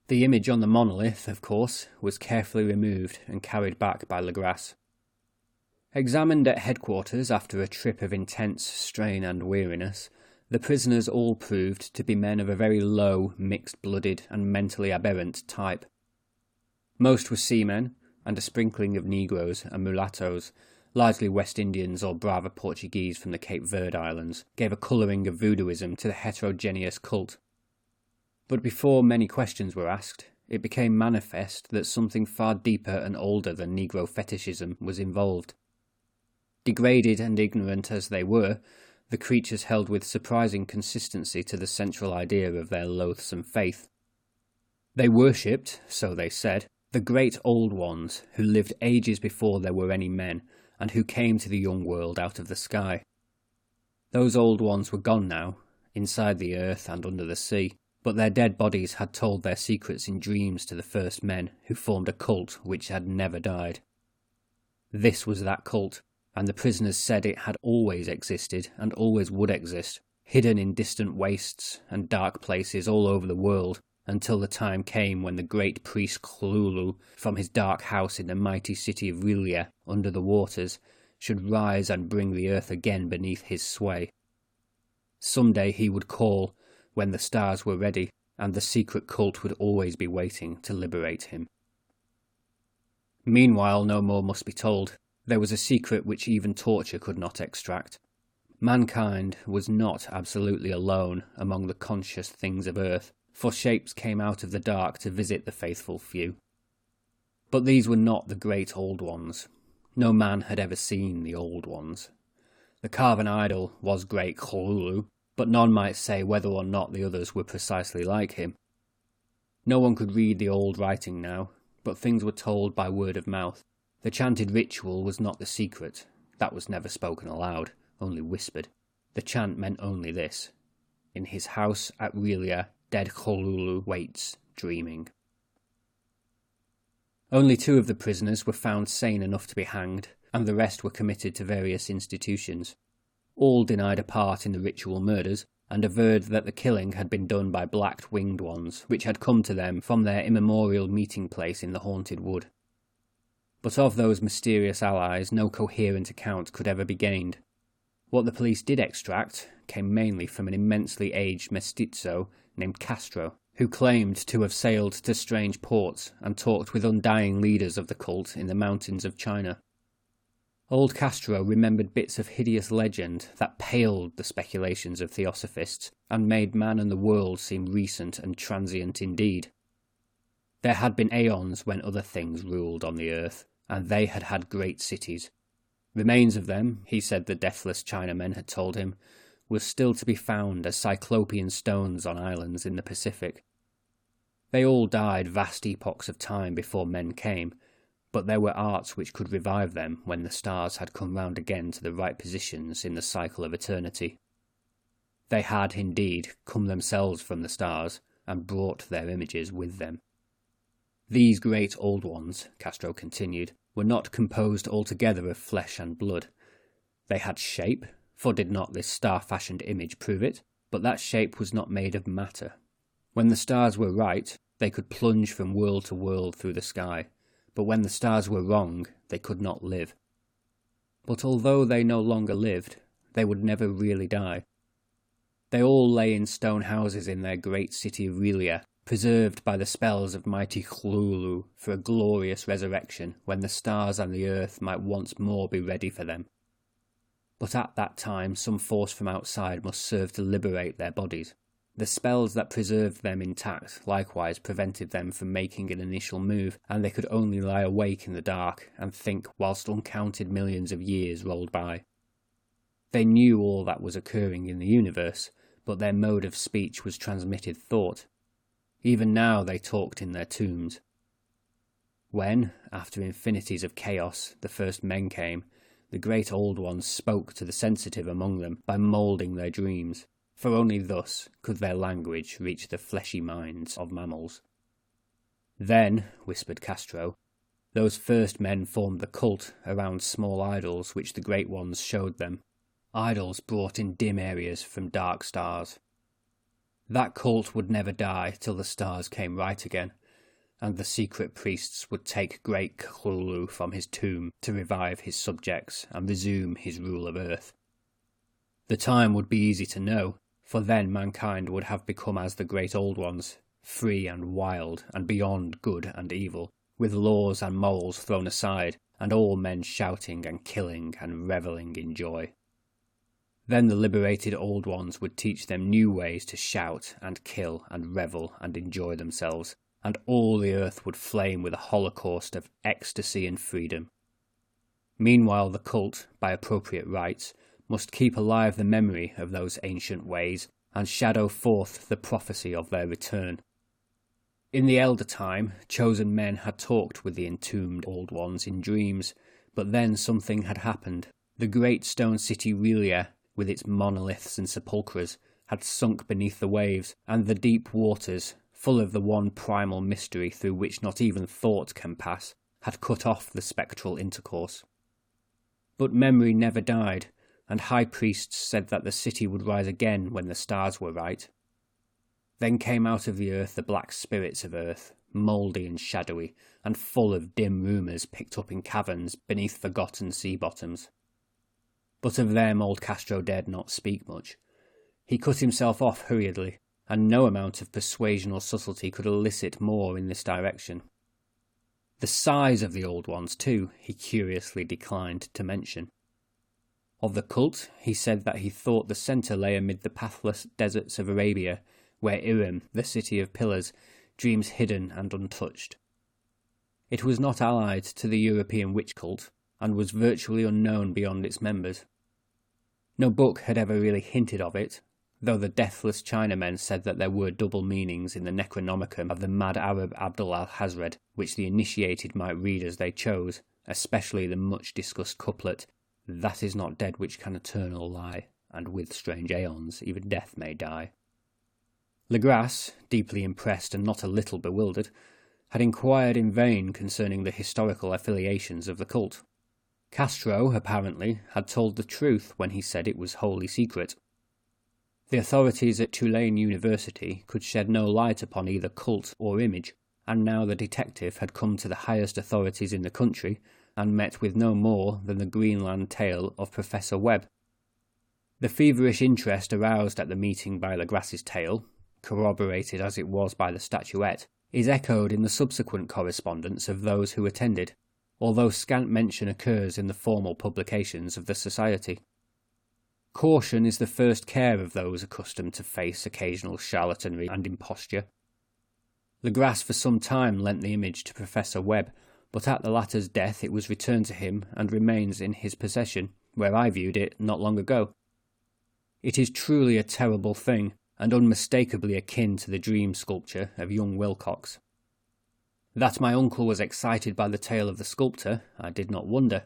The image on the monolith, of course, was carefully removed and carried back by Legras. Examined at headquarters after a trip of intense strain and weariness, the prisoners all proved to be men of a very low, mixed-blooded and mentally aberrant type. Most were seamen, and a sprinkling of Negroes and mulattoes, largely West Indians or Brava Portuguese from the Cape Verde Islands, gave a colouring of voodooism to the heterogeneous cult. But before many questions were asked, it became manifest that something far deeper and older than Negro fetishism was involved. Degraded and ignorant as they were, the creatures held with surprising consistency to the central idea of their loathsome faith. They worshipped, so they said, the great old ones who lived ages before there were any men, and who came to the young world out of the sky. Those old ones were gone now, inside the earth and under the sea, but their dead bodies had told their secrets in dreams to the first men who formed a cult which had never died. This was that cult, and the prisoners said it had always existed and always would exist, hidden in distant wastes and dark places all over the world, until the time came when the great priest Cthulhu, from his dark house in the mighty city of Relia under the waters, should rise and bring the earth again beneath his sway. Someday he would call, when the stars were ready, and the secret cult would always be waiting to liberate him. Meanwhile, no more must be told. There was a secret which even torture could not extract. Mankind was not absolutely alone among the conscious things of earth, for shapes came out of the dark to visit the faithful few. But these were not the great old ones. No man had ever seen the old ones. The carven idol was great Cthulhu, but none might say whether or not the others were precisely like him. No one could read the old writing now, but things were told by word of mouth. The chanted ritual was not the secret. That was never spoken aloud, only whispered. The chant meant only this: in his house at Relia, dead Cthulhu waits, dreaming. Only 2 of the prisoners were found sane enough to be hanged, and the rest were committed to various institutions. All denied a part in the ritual murders, and averred that the killing had been done by black-winged ones, which had come to them from their immemorial meeting place in the haunted wood. But of those mysterious allies no coherent account could ever be gained. What the police did extract came mainly from an immensely aged mestizo named Castro, who claimed to have sailed to strange ports and talked with undying leaders of the cult in the mountains of China. Old Castro remembered bits of hideous legend that paled the speculations of theosophists and made man and the world seem recent and transient indeed. There had been aeons when other things ruled on the earth, and they had had great cities. Remains of them, he said the deathless Chinamen had told him, were still to be found as cyclopean stones on islands in the Pacific. They all died vast epochs of time before men came, but there were arts which could revive them when the stars had come round again to the right positions in the cycle of eternity. They had, indeed, come themselves from the stars, and brought their images with them. These great old ones, Castro continued, were not composed altogether of flesh and blood. They had shape, for did not this star-fashioned image prove it? But that shape was not made of matter. When the stars were right, they could plunge from world to world through the sky, but when the stars were wrong, they could not live. But although they no longer lived, they would never really die. They all lay in stone houses in their great city of Relia, preserved by the spells of mighty Cthulhu for a glorious resurrection when the stars and the earth might once more be ready for them. But at that time some force from outside must serve to liberate their bodies. The spells that preserved them intact likewise prevented them from making an initial move, and they could only lie awake in the dark and think whilst uncounted millions of years rolled by. They knew all that was occurring in the universe, but their mode of speech was transmitted thought. Even now they talked in their tombs. When, after infinities of chaos, the first men came, the great old ones spoke to the sensitive among them by moulding their dreams, for only thus could their language reach the fleshy minds of mammals. Then, whispered Castro, those first men formed the cult around small idols which the great ones showed them, idols brought in dim areas from dark stars. That cult would never die till the stars came right again, and the secret priests would take great Cthulhu from his tomb to revive his subjects and resume his rule of earth. The time would be easy to know, for then mankind would have become as the great old ones, free and wild and beyond good and evil, with laws and morals thrown aside, and all men shouting and killing and revelling in joy. Then the liberated old ones would teach them new ways to shout and kill and revel and enjoy themselves, and all the earth would flame with a holocaust of ecstasy and freedom. Meanwhile the cult, by appropriate rites, must keep alive the memory of those ancient ways, and shadow forth the prophecy of their return. In the elder time, chosen men had talked with the entombed old ones in dreams, but then something had happened. The great stone city Relia, with its monoliths and sepulchres, had sunk beneath the waves, and the deep waters, full of the one primal mystery through which not even thought can pass, had cut off the spectral intercourse. But memory never died, and high priests said that the city would rise again when the stars were right. Then came out of the earth the black spirits of earth, mouldy and shadowy, and full of dim rumours picked up in caverns beneath forgotten sea bottoms. But of them old Castro dared not speak much. He cut himself off hurriedly, and no amount of persuasion or subtlety could elicit more in this direction. The size of the old ones, too, he curiously declined to mention. Of the cult, he said that he thought the centre lay amid the pathless deserts of Arabia, where Irem, the city of pillars, dreams hidden and untouched. It was not allied to the European witch cult, and was virtually unknown beyond its members. No book had ever really hinted of it, though the deathless Chinamen said that there were double meanings in the Necronomicon of the mad Arab Abdul al-Hazred, which the initiated might read as they chose, especially the much-discussed couplet, "That is not dead which can eternal lie, and with strange aeons even death may die." Legras, deeply impressed and not a little bewildered, had inquired in vain concerning the historical affiliations of the cult. Castro, apparently, had told the truth when he said it was wholly secret. The authorities at Tulane University could shed no light upon either cult or image, and now the detective had come to the highest authorities in the country and met with no more than the Greenland tale of Professor Webb. The feverish interest aroused at the meeting by Legras's tale, corroborated as it was by the statuette, is echoed in the subsequent correspondence of those who attended, although scant mention occurs in the formal publications of the Society. Caution is the first care of those accustomed to face occasional charlatanry and imposture. Legras for some time lent the image to Professor Webb, but at the latter's death it was returned to him and remains in his possession, where I viewed it not long ago. It is truly a terrible thing, and unmistakably akin to the dream sculpture of young Wilcox. That my uncle was excited by the tale of the sculptor, I did not wonder,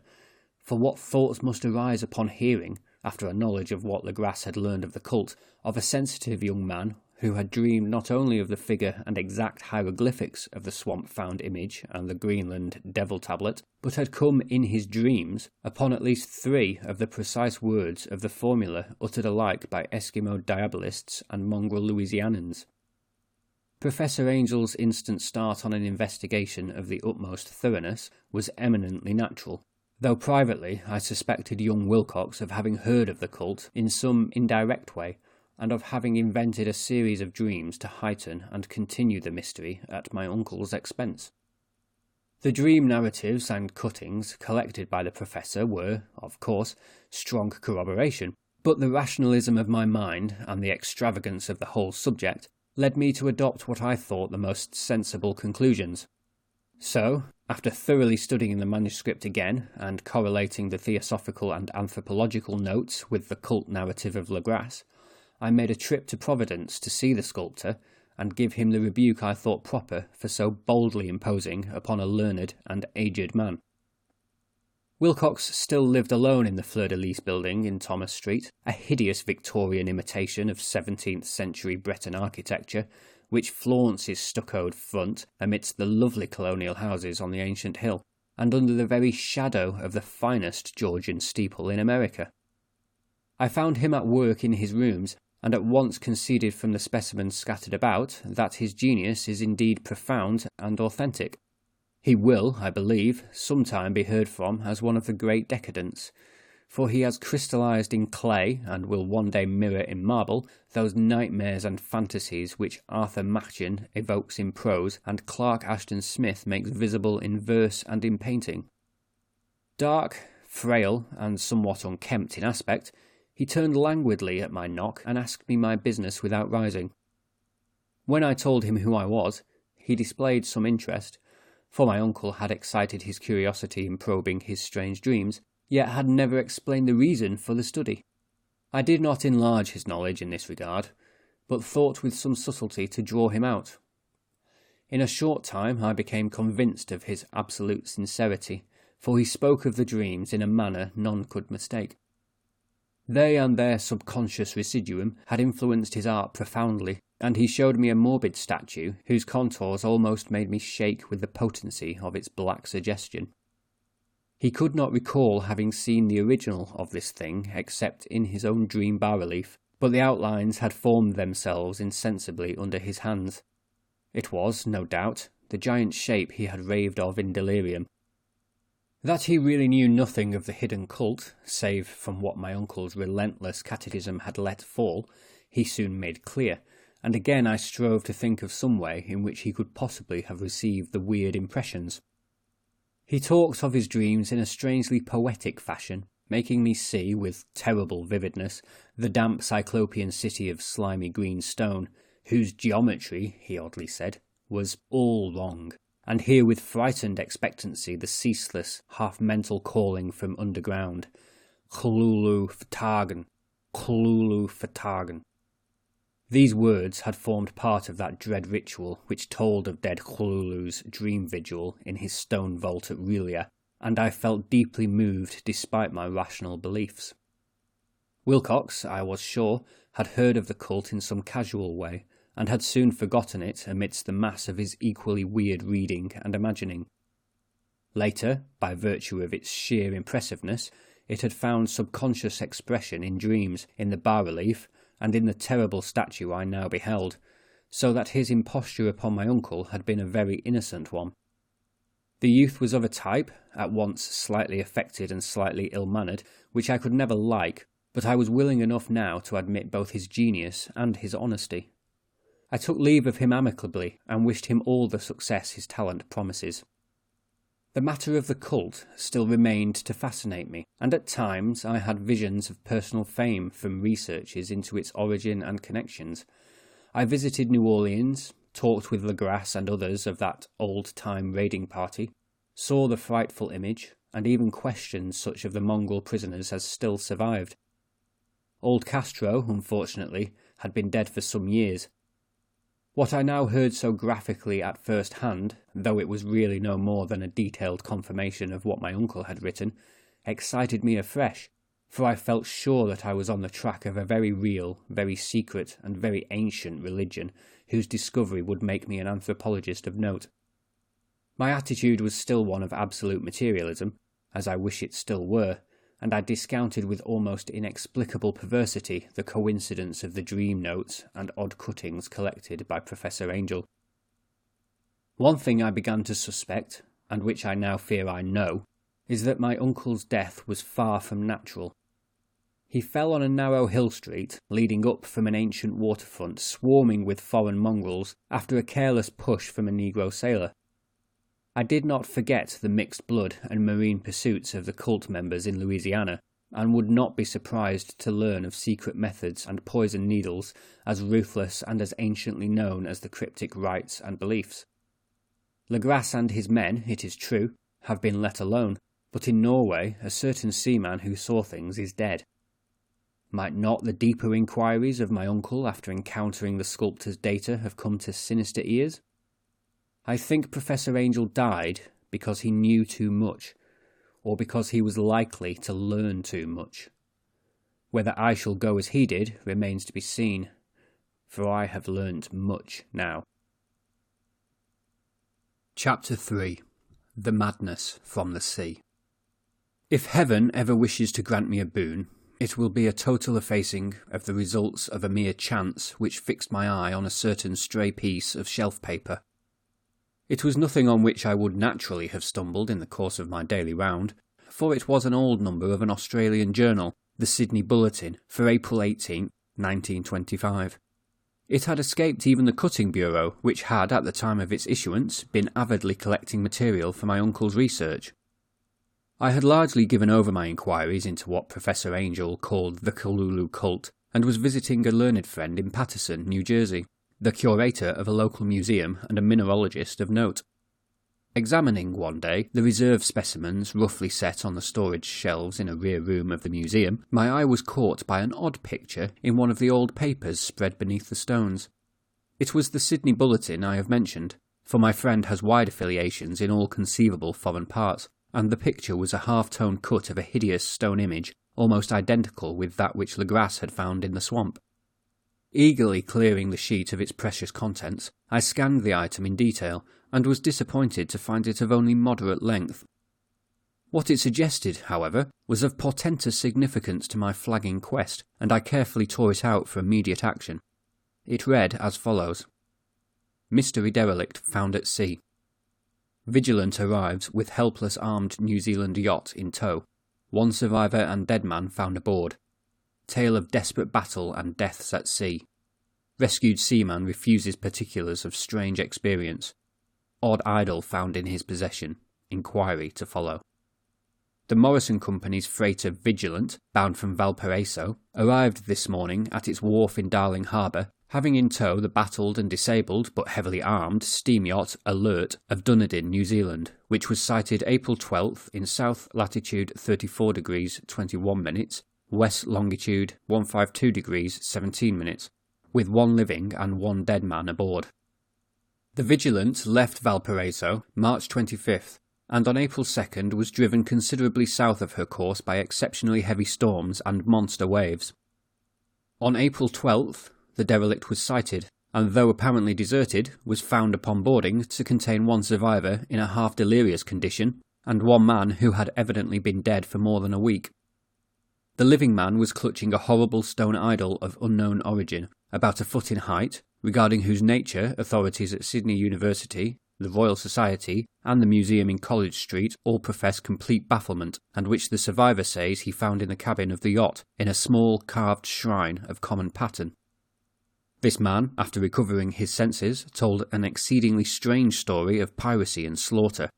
for what thoughts must arise upon hearing, after a knowledge of what Legras had learned of the cult, of a sensitive young man who had dreamed not only of the figure and exact hieroglyphics of the swamp-found image and the Greenland devil tablet, but had come in his dreams upon at least 3 of the precise words of the formula uttered alike by Eskimo diabolists and mongrel Louisianans. Professor Angel's instant start on an investigation of the utmost thoroughness was eminently natural, though privately I suspected young Wilcox of having heard of the cult in some indirect way, and of having invented a series of dreams to heighten and continue the mystery at my uncle's expense. The dream narratives and cuttings collected by the Professor were, of course, strong corroboration, but the rationalism of my mind and the extravagance of the whole subject led me to adopt what I thought the most sensible conclusions. So, after thoroughly studying the manuscript again and correlating the theosophical and anthropological notes with the cult narrative of Legras, I made a trip to Providence to see the sculptor and give him the rebuke I thought proper for so boldly imposing upon a learned and aged man. Wilcox still lived alone in the Fleur-de-Lis building in Thomas Street, a hideous Victorian imitation of 17th century Breton architecture, which flaunts his stuccoed front amidst the lovely colonial houses on the ancient hill, and under the very shadow of the finest Georgian steeple in America. I found him at work in his rooms, and at once conceded from the specimens scattered about that his genius is indeed profound and authentic. He will, I believe, sometime be heard from as one of the great decadents, for he has crystallized in clay and will one day mirror in marble those nightmares and fantasies which Arthur Machen evokes in prose and Clark Ashton Smith makes visible in verse and in painting. Dark, frail, and somewhat unkempt in aspect, he turned languidly at my knock and asked me my business without rising. When I told him who I was, he displayed some interest, for my uncle had excited his curiosity in probing his strange dreams, yet had never explained the reason for the study. I did not enlarge his knowledge in this regard, but thought with some subtlety to draw him out. In a short time I became convinced of his absolute sincerity, for he spoke of the dreams in a manner none could mistake. They and their subconscious residuum had influenced his art profoundly, and he showed me a morbid statue whose contours almost made me shake with the potency of its black suggestion. He could not recall having seen the original of this thing except in his own dream bas-relief, but the outlines had formed themselves insensibly under his hands. It was, no doubt, the giant shape he had raved of in delirium. That he really knew nothing of the hidden cult, save from what my uncle's relentless catechism had let fall, he soon made clear, and again I strove to think of some way in which he could possibly have received the weird impressions. He talked of his dreams in a strangely poetic fashion, making me see, with terrible vividness, the damp cyclopean city of slimy green stone, whose geometry, he oddly said, was all wrong, and hear with frightened expectancy the ceaseless, half-mental calling from underground, Cthulhu Fatagan, Cthulhu Fatagan. These words had formed part of that dread ritual which told of dead Cthulhu's dream vigil in his stone vault at Relia, and I felt deeply moved despite my rational beliefs. Wilcox, I was sure, had heard of the cult in some casual way, and had soon forgotten it amidst the mass of his equally weird reading and imagining. Later, by virtue of its sheer impressiveness, it had found subconscious expression in dreams, in the bas-relief, and in the terrible statue I now beheld, so that his imposture upon my uncle had been a very innocent one. The youth was of a type, at once slightly affected and slightly ill-mannered, which I could never like, but I was willing enough now to admit both his genius and his honesty. I took leave of him amicably, and wished him all the success his talent promises. The matter of the cult still remained to fascinate me, and at times I had visions of personal fame from researches into its origin and connections. I visited New Orleans, talked with Legras and others of that old-time raiding party, saw the frightful image, and even questioned such of the Mongol prisoners as still survived. Old Castro, unfortunately, had been dead for some years. What I now heard so graphically at first hand, though it was really no more than a detailed confirmation of what my uncle had written, excited me afresh, for I felt sure that I was on the track of a very real, very secret, and very ancient religion, whose discovery would make me an anthropologist of note. My attitude was still one of absolute materialism, as I wish it still were, and I discounted with almost inexplicable perversity the coincidence of the dream notes and odd cuttings collected by Professor Angel. One thing I began to suspect, and which I now fear I know, is that my uncle's death was far from natural. He fell on a narrow hill street leading up from an ancient waterfront swarming with foreign mongrels after a careless push from a Negro sailor. I did not forget the mixed blood and marine pursuits of the cult members in Louisiana, and would not be surprised to learn of secret methods and poison needles as ruthless and as anciently known as the cryptic rites and beliefs. Legras and his men, it is true, have been let alone, but in Norway a certain seaman who saw things is dead. Might not the deeper inquiries of my uncle after encountering the sculptor's data have come to sinister ears? I think Professor Angel died because he knew too much, or because he was likely to learn too much. Whether I shall go as he did remains to be seen, for I have learnt much now. Chapter 3. The Madness from the Sea. If heaven ever wishes to grant me a boon, it will be a total effacing of the results of a mere chance which fixed my eye on a certain stray piece of shelf paper. It was nothing on which I would naturally have stumbled in the course of my daily round, for it was an old number of an Australian journal, the Sydney Bulletin, for April 18, 1925. It had escaped even the Cutting Bureau, which had, at the time of its issuance, been avidly collecting material for my uncle's research. I had largely given over my inquiries into what Professor Angel called the Cthulhu cult, and was visiting a learned friend in Paterson, New Jersey, the curator of a local museum and a mineralogist of note. Examining one day the reserve specimens roughly set on the storage shelves in a rear room of the museum, my eye was caught by an odd picture in one of the old papers spread beneath the stones. It was the Sydney Bulletin I have mentioned, for my friend has wide affiliations in all conceivable foreign parts, and the picture was a half-tone cut of a hideous stone image, almost identical with that which Legrasse had found in the swamp. Eagerly clearing the sheet of its precious contents, I scanned the item in detail, and was disappointed to find it of only moderate length. What it suggested, however, was of portentous significance to my flagging quest, and I carefully tore it out for immediate action. It read as follows: Mystery derelict found at sea. Vigilant arrives with helpless armed New Zealand yacht in tow. One survivor and dead man found aboard. Tale of desperate battle and deaths at sea. Rescued seaman refuses particulars of strange experience. Odd idol found in his possession. Inquiry to follow. The Morrison Company's freighter Vigilant, bound from Valparaiso, arrived this morning at its wharf in Darling Harbour, having in tow the battled and disabled but heavily armed steam yacht Alert of Dunedin, New Zealand, which was sighted April 12th in south latitude 34 degrees 21 minutes, west longitude 152 degrees 17 minutes, with one living and one dead man aboard. The Vigilant left Valparaiso March 25th, and on April 2nd was driven considerably south of her course by exceptionally heavy storms and monster waves. On April 12th, the derelict was sighted, and though apparently deserted, was found upon boarding to contain one survivor in a half-delirious condition, and one man who had evidently been dead for more than a week. The living man was clutching a horrible stone idol of unknown origin, about a foot in height, regarding whose nature authorities at Sydney University, the Royal Society, and the museum in College Street all profess complete bafflement, and which the survivor says he found in the cabin of the yacht, in a small carved shrine of common pattern. This man, after recovering his senses, told an exceedingly strange story of piracy and slaughter.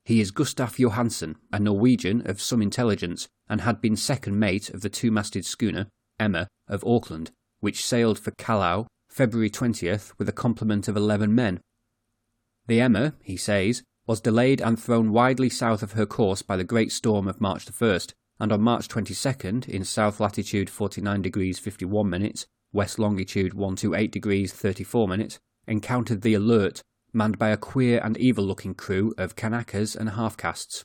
He is Gustaf Johansen, a Norwegian of some intelligence, and had been second mate of the two-masted schooner, Emma, of Auckland, which sailed for Callao, February 20th, with a complement of 11 men. The Emma, he says, was delayed and thrown widely south of her course by the great storm of March 1st, and on March 22nd, in south latitude 49 degrees 51 minutes, west longitude 128 degrees 34 minutes, encountered the Alert, manned by a queer and evil-looking crew of Kanakas and half-castes.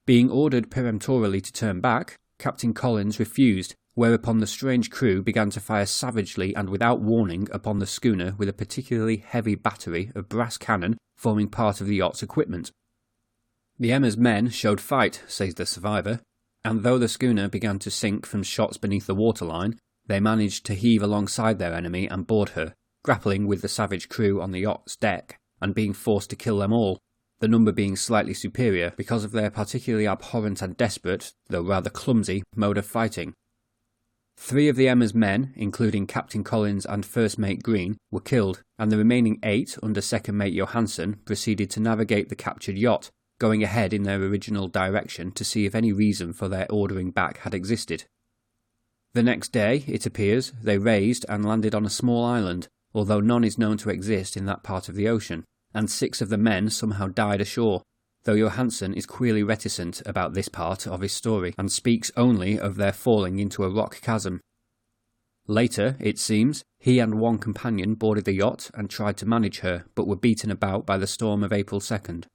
Being ordered peremptorily to turn back, Captain Collins refused, whereupon the strange crew began to fire savagely and without warning upon the schooner with a particularly heavy battery of brass cannon forming part of the yacht's equipment. The Emma's men showed fight, says the survivor, and though the schooner began to sink from shots beneath the waterline, they managed to heave alongside their enemy and board her, grappling with the savage crew on the yacht's deck, and being forced to kill them all, the number being slightly superior because of their particularly abhorrent and desperate, though rather clumsy, mode of fighting. 3 of the Emma's men, including Captain Collins and First Mate Green, were killed, and the remaining 8, under Second Mate Johansen, proceeded to navigate the captured yacht, going ahead in their original direction to see if any reason for their ordering back had existed. The next day, it appears, they raised and landed on a small island, although none is known to exist in that part of the ocean, and 6 of the men somehow died ashore, though Johansen is queerly reticent about this part of his story, and speaks only of their falling into a rock chasm. Later, it seems, he and one companion boarded the yacht and tried to manage her, but were beaten about by the storm of April 2nd.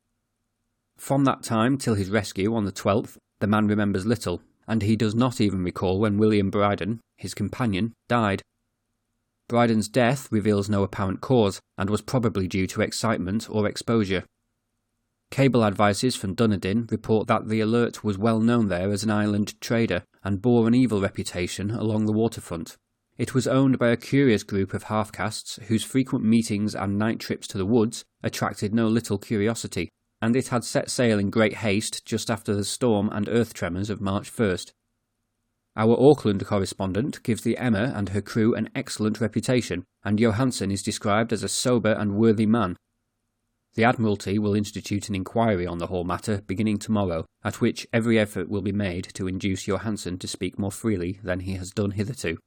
From that time till his rescue on the 12th, the man remembers little, and he does not even recall when William Bryden, his companion, died. Bryden's death reveals no apparent cause, and was probably due to excitement or exposure. Cable advices from Dunedin report that the Alert was well known there as an island trader, and bore an evil reputation along the waterfront. It was owned by a curious group of half-castes whose frequent meetings and night trips to the woods attracted no little curiosity, and it had set sail in great haste just after the storm and earth tremors of March 1st. Our Auckland correspondent gives the Emma and her crew an excellent reputation, and Johansen is described as a sober and worthy man. The Admiralty will institute an inquiry on the whole matter beginning tomorrow, at which every effort will be made to induce Johansen to speak more freely than he has done hitherto.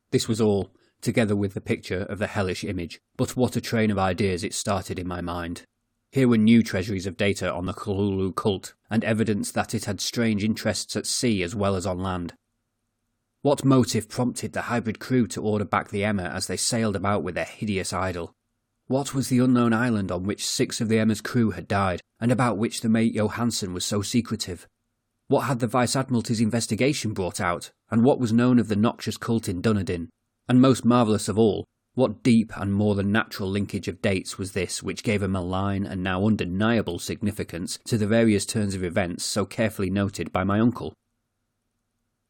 This was all, together with the picture of the hellish image, but what a train of ideas it started in my mind. Here were new treasuries of data on the Cthulhu cult, and evidence that it had strange interests at sea as well as on land. What motive prompted the hybrid crew to order back the Emma as they sailed about with their hideous idol? What was the unknown island on which 6 of the Emma's crew had died, and about which the mate Johansen was so secretive? What had the Vice-Admiralty's investigation brought out, and what was known of the noxious cult in Dunedin? And most marvellous of all, what deep and more than natural linkage of dates was this which gave a malign and now undeniable significance to the various turns of events so carefully noted by my uncle?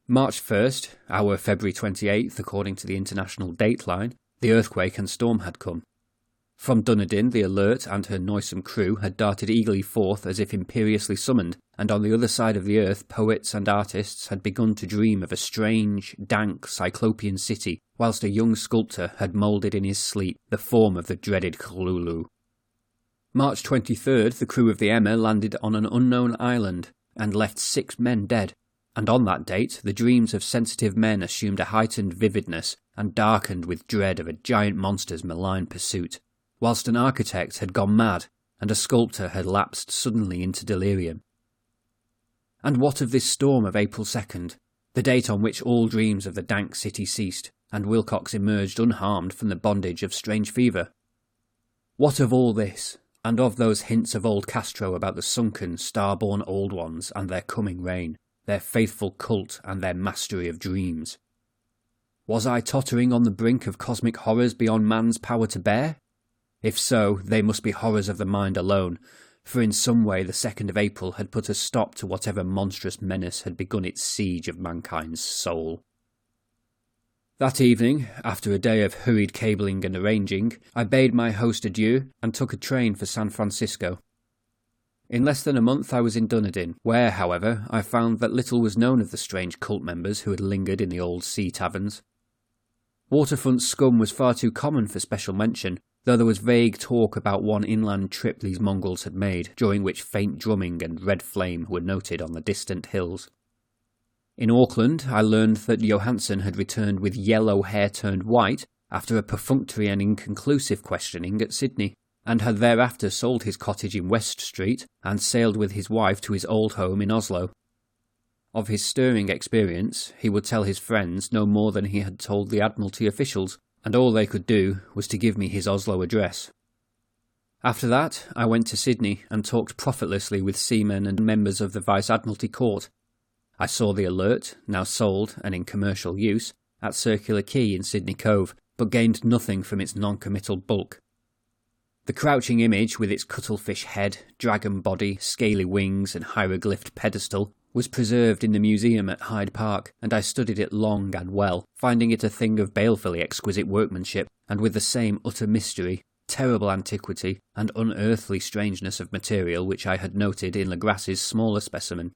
March 1st, our February 28th according to the international dateline, the earthquake and storm had come. From Dunedin the Alert and her noisome crew had darted eagerly forth as if imperiously summoned, and on the other side of the earth poets and artists had begun to dream of a strange, dank, cyclopean city, whilst a young sculptor had moulded in his sleep the form of the dreaded Cthulhu. March 23rd the crew of the Emma landed on an unknown island, and left 6 men dead, and on that date the dreams of sensitive men assumed a heightened vividness, and darkened with dread of a giant monster's malign pursuit, whilst an architect had gone mad, and a sculptor had lapsed suddenly into delirium. And what of this storm of April 2nd, the date on which all dreams of the dank city ceased, and Wilcox emerged unharmed from the bondage of strange fever? What of all this, and of those hints of old Castro about the sunken, star-born old ones and their coming reign, their faithful cult and their mastery of dreams? Was I tottering on the brink of cosmic horrors beyond man's power to bear? If so, they must be horrors of the mind alone, for in some way the 2nd of April had put a stop to whatever monstrous menace had begun its siege of mankind's soul. That evening, after a day of hurried cabling and arranging, I bade my host adieu and took a train for San Francisco. In less than a month I was in Dunedin, where, however, I found that little was known of the strange cult members who had lingered in the old sea taverns. Waterfront scum was far too common for special mention, though there was vague talk about one inland trip these mongrels had made, during which faint drumming and red flame were noted on the distant hills. In Auckland, I learned that Johansen had returned with yellow hair turned white after a perfunctory and inconclusive questioning at Sydney, and had thereafter sold his cottage in West Street and sailed with his wife to his old home in Oslo. Of his stirring experience, he would tell his friends no more than he had told the Admiralty officials, and all they could do was to give me his Oslo address. After that, I went to Sydney and talked profitlessly with seamen and members of the Vice-Admiralty Court. I saw the Alert, now sold and in commercial use, at Circular Quay in Sydney Cove, but gained nothing from its non-committal bulk. The crouching image with its cuttlefish head, dragon body, scaly wings and hieroglyphed pedestal was preserved in the museum at Hyde Park, and I studied it long and well, finding it a thing of balefully exquisite workmanship, and with the same utter mystery, terrible antiquity, and unearthly strangeness of material which I had noted in Legras's smaller specimen.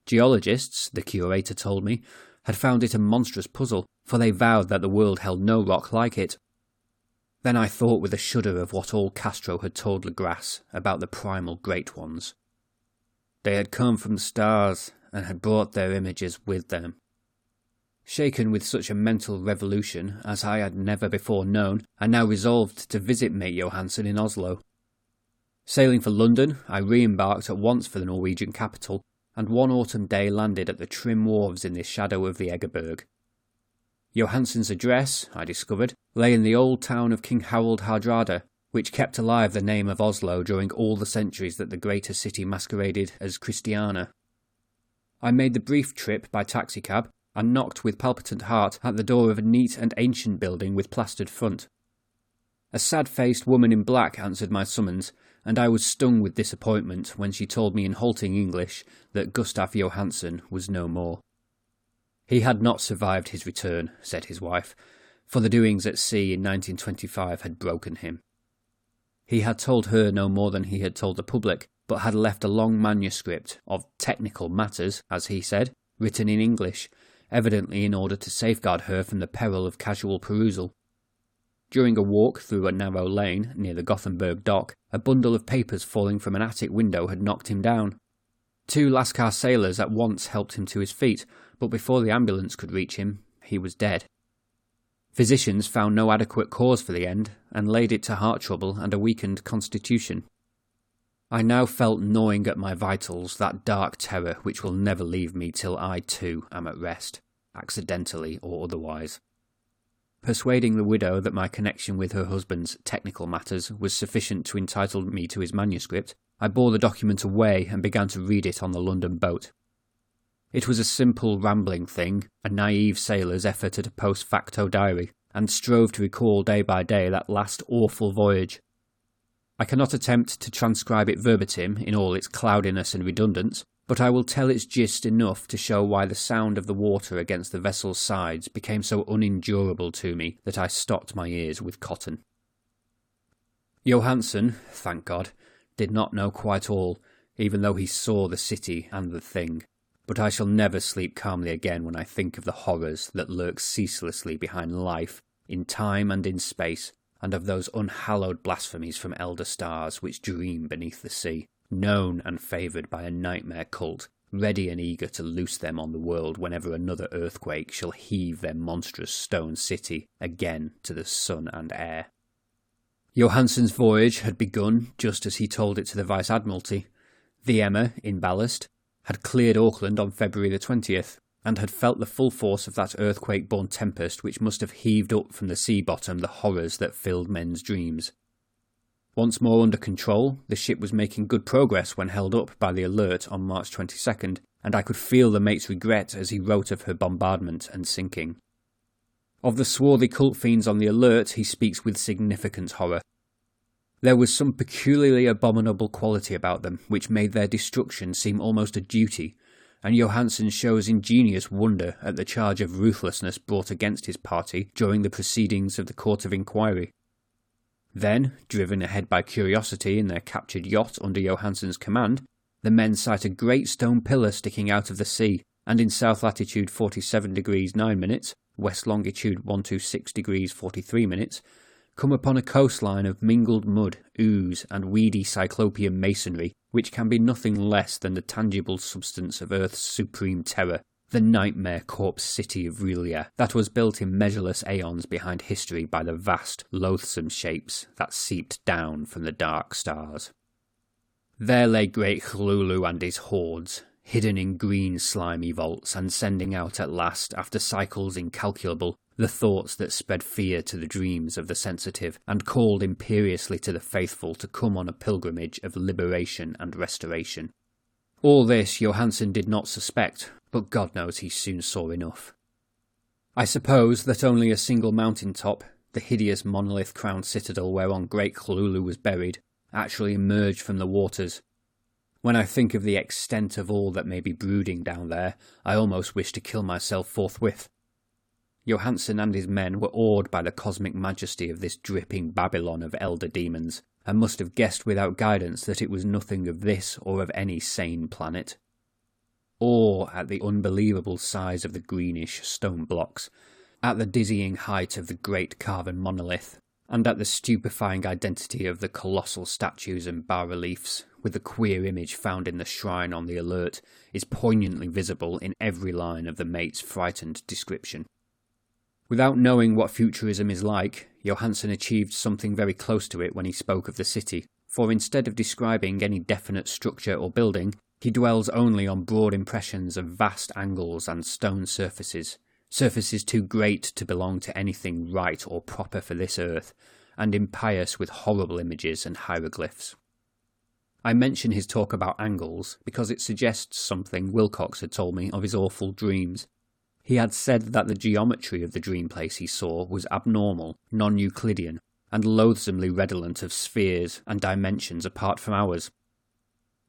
Geologists, the curator told me, had found it a monstrous puzzle, for they vowed that the world held no rock like it. Then I thought with a shudder of what old Castro had told Legras about the primal great ones. They had come from the stars, and had brought their images with them. Shaken with such a mental revolution as I had never before known, I now resolved to visit mate Johansen in Oslo. Sailing for London, I re-embarked at once for the Norwegian capital, and one autumn day landed at the trim wharves in the shadow of the Egerberg. Johansen's address, I discovered, lay in the old town of King Harald Hardrada, which kept alive the name of Oslo during all the centuries that the greater city masqueraded as Christiana. I made the brief trip by taxicab, and knocked with palpitant heart at the door of a neat and ancient building with plastered front. A sad-faced woman in black answered my summons, and I was stung with disappointment when she told me in halting English that Gustaf Johansen was no more. He had not survived his return, said his wife, for the doings at sea in 1925 had broken him. He had told her no more than he had told the public, but had left a long manuscript of technical matters, as he said, written in English, evidently in order to safeguard her from the peril of casual perusal. During a walk through a narrow lane near the Gothenburg dock, a bundle of papers falling from an attic window had knocked him down. 2 Lascar sailors at once helped him to his feet, but before the ambulance could reach him, he was dead. Physicians found no adequate cause for the end, and laid it to heart trouble and a weakened constitution. I now felt gnawing at my vitals that dark terror which will never leave me till I too am at rest, accidentally or otherwise. Persuading the widow that my connection with her husband's technical matters was sufficient to entitle me to his manuscript, I bore the document away and began to read it on the London boat. It was a simple, rambling thing, a naive sailor's effort at a post-facto diary, and strove to recall day by day that last awful voyage. I cannot attempt to transcribe it verbatim in all its cloudiness and redundance, but I will tell its gist enough to show why the sound of the water against the vessel's sides became so unendurable to me that I stopped my ears with cotton. Johansen, thank God, did not know quite all, even though he saw the city and the thing. But I shall never sleep calmly again when I think of the horrors that lurk ceaselessly behind life, in time and in space, and of those unhallowed blasphemies from elder stars which dream beneath the sea, known and favoured by a nightmare cult, ready and eager to loose them on the world whenever another earthquake shall heave their monstrous stone city again to the sun and air. Johansen's voyage had begun just as he told it to the Vice-Admiralty. The Emma, in ballast, had cleared Auckland on February the 20th, and had felt the full force of that earthquake-born tempest which must have heaved up from the sea bottom the horrors that filled men's dreams. Once more under control, the ship was making good progress when held up by the Alert on March 22nd, and I could feel the mate's regret as he wrote of her bombardment and sinking. Of the swarthy cult fiends on the Alert he speaks with significant horror. There was some peculiarly abominable quality about them which made their destruction seem almost a duty, and Johansen shows ingenious wonder at the charge of ruthlessness brought against his party during the proceedings of the Court of Inquiry. Then, driven ahead by curiosity in their captured yacht under Johansen's command, the men sight a great stone pillar sticking out of the sea, and in south latitude 47 degrees 9 minutes, west longitude 126 degrees 43 minutes, come upon a coastline of mingled mud, ooze, and weedy cyclopean masonry, which can be nothing less than the tangible substance of Earth's supreme terror, the nightmare corpse city of Relia, that was built in measureless aeons behind history by the vast, loathsome shapes that seeped down from the dark stars. There lay great Cthulhu and his hordes, hidden in green slimy vaults and sending out at last, after cycles incalculable, the thoughts that spread fear to the dreams of the sensitive and called imperiously to the faithful to come on a pilgrimage of liberation and restoration. All this Johansen did not suspect, but God knows he soon saw enough. I suppose that only a single mountain top, the hideous monolith-crowned citadel whereon great Cthulhu was buried, actually emerged from the waters. When I think of the extent of all that may be brooding down there, I almost wish to kill myself forthwith. Johansen and his men were awed by the cosmic majesty of this dripping Babylon of elder demons, and must have guessed without guidance that it was nothing of this or of any sane planet. Awe at the unbelievable size of the greenish stone blocks, at the dizzying height of the great carven monolith, and at the stupefying identity of the colossal statues and bas-reliefs, with the queer image found in the shrine on the Alert, is poignantly visible in every line of the mate's frightened description. Without knowing what futurism is like, Johansen achieved something very close to it when he spoke of the city, for instead of describing any definite structure or building, he dwells only on broad impressions of vast angles and stone surfaces too great to belong to anything right or proper for this earth, and impious with horrible images and hieroglyphs. I mention his talk about angles because it suggests something Wilcox had told me of his awful dreams. He had said that the geometry of the dream place he saw was abnormal, non-Euclidean, and loathsomely redolent of spheres and dimensions apart from ours.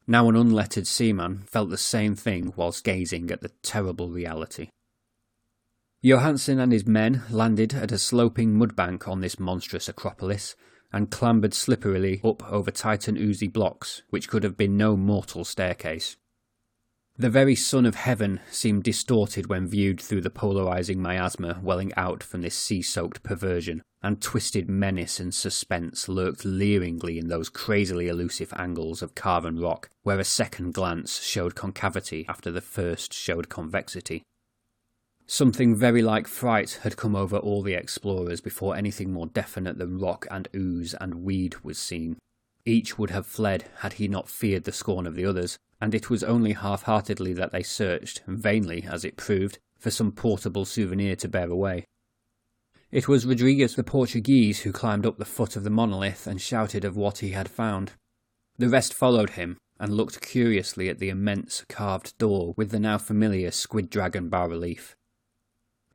Now an unlettered seaman felt the same thing whilst gazing at the terrible reality. Johansen and his men landed at a sloping mudbank on this monstrous acropolis, and clambered slipperily up over tight and oozy blocks, which could have been no mortal staircase. The very sun of heaven seemed distorted when viewed through the polarizing miasma welling out from this sea-soaked perversion, and twisted menace and suspense lurked leeringly in those crazily elusive angles of carven rock, where a second glance showed concavity after the first showed convexity. Something very like fright had come over all the explorers before anything more definite than rock and ooze and weed was seen. Each would have fled had he not feared the scorn of the others, and it was only half-heartedly that they searched, vainly as it proved, for some portable souvenir to bear away. It was Rodriguez the Portuguese who climbed up the foot of the monolith and shouted of what he had found. The rest followed him, and looked curiously at the immense carved door with the now familiar squid dragon bas-relief.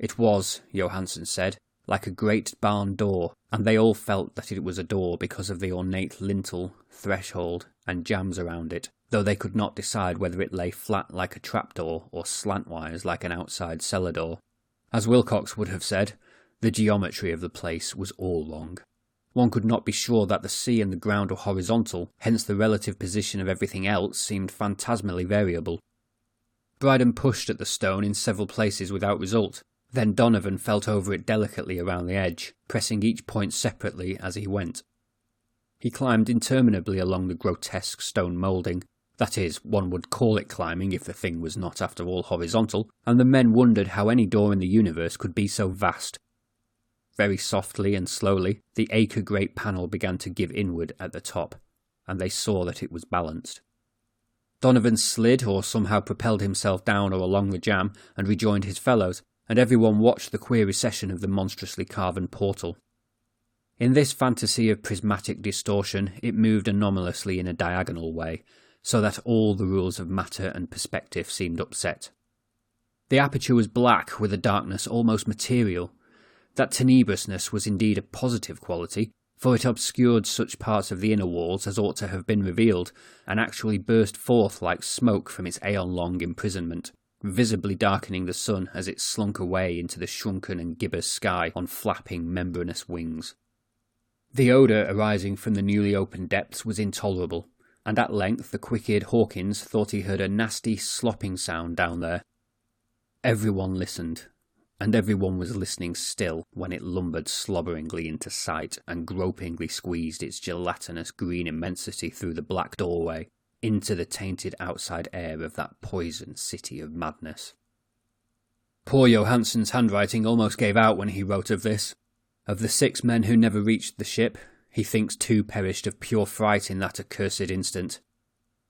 It was, Johansen said, like a great barn door, and they all felt that it was a door because of the ornate lintel, threshold, and jambs around it, though they could not decide whether it lay flat like a trapdoor or slantwise like an outside cellar door. As Wilcox would have said, the geometry of the place was all wrong. One could not be sure that the sea and the ground were horizontal, hence the relative position of everything else seemed phantasmally variable. Bryden pushed at the stone in several places without result. Then Donovan felt over it delicately around the edge, pressing each point separately as he went. He climbed interminably along the grotesque stone moulding. That is, one would call it climbing if the thing was not after all horizontal, and the men wondered how any door in the universe could be so vast. Very softly and slowly, the acre-great panel began to give inward at the top, and they saw that it was balanced. Donovan slid or somehow propelled himself down or along the jamb and rejoined his fellows, and everyone watched the queer recession of the monstrously carven portal. In this fantasy of prismatic distortion, it moved anomalously in a diagonal way, so that all the rules of matter and perspective seemed upset. The aperture was black with a darkness almost material. That tenebrousness was indeed a positive quality, for it obscured such parts of the inner walls as ought to have been revealed, and actually burst forth like smoke from its aeon-long imprisonment, visibly darkening the sun as it slunk away into the shrunken and gibbous sky on flapping membranous wings. The odour arising from the newly opened depths was intolerable, and at length the quick-eared Hawkins thought he heard a nasty slopping sound down there. Everyone listened, and everyone was listening still when it lumbered slobberingly into sight and gropingly squeezed its gelatinous green immensity through the black doorway into the tainted outside air of that poison city of madness. Poor Johansen's handwriting almost gave out when he wrote of this. Of the 6 men who never reached the ship, he thinks 2 perished of pure fright in that accursed instant.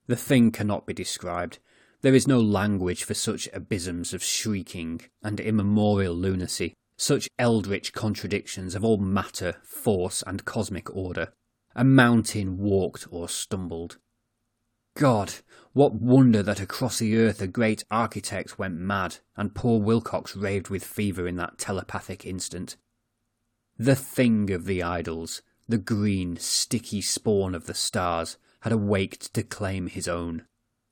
The thing cannot be described. There is no language for such abysms of shrieking and immemorial lunacy, such eldritch contradictions of all matter, force, and cosmic order. A mountain walked or stumbled. God, what wonder that across the earth a great architect went mad, and poor Wilcox raved with fever in that telepathic instant. The thing of the idols, the green, sticky spawn of the stars, had awaked to claim his own.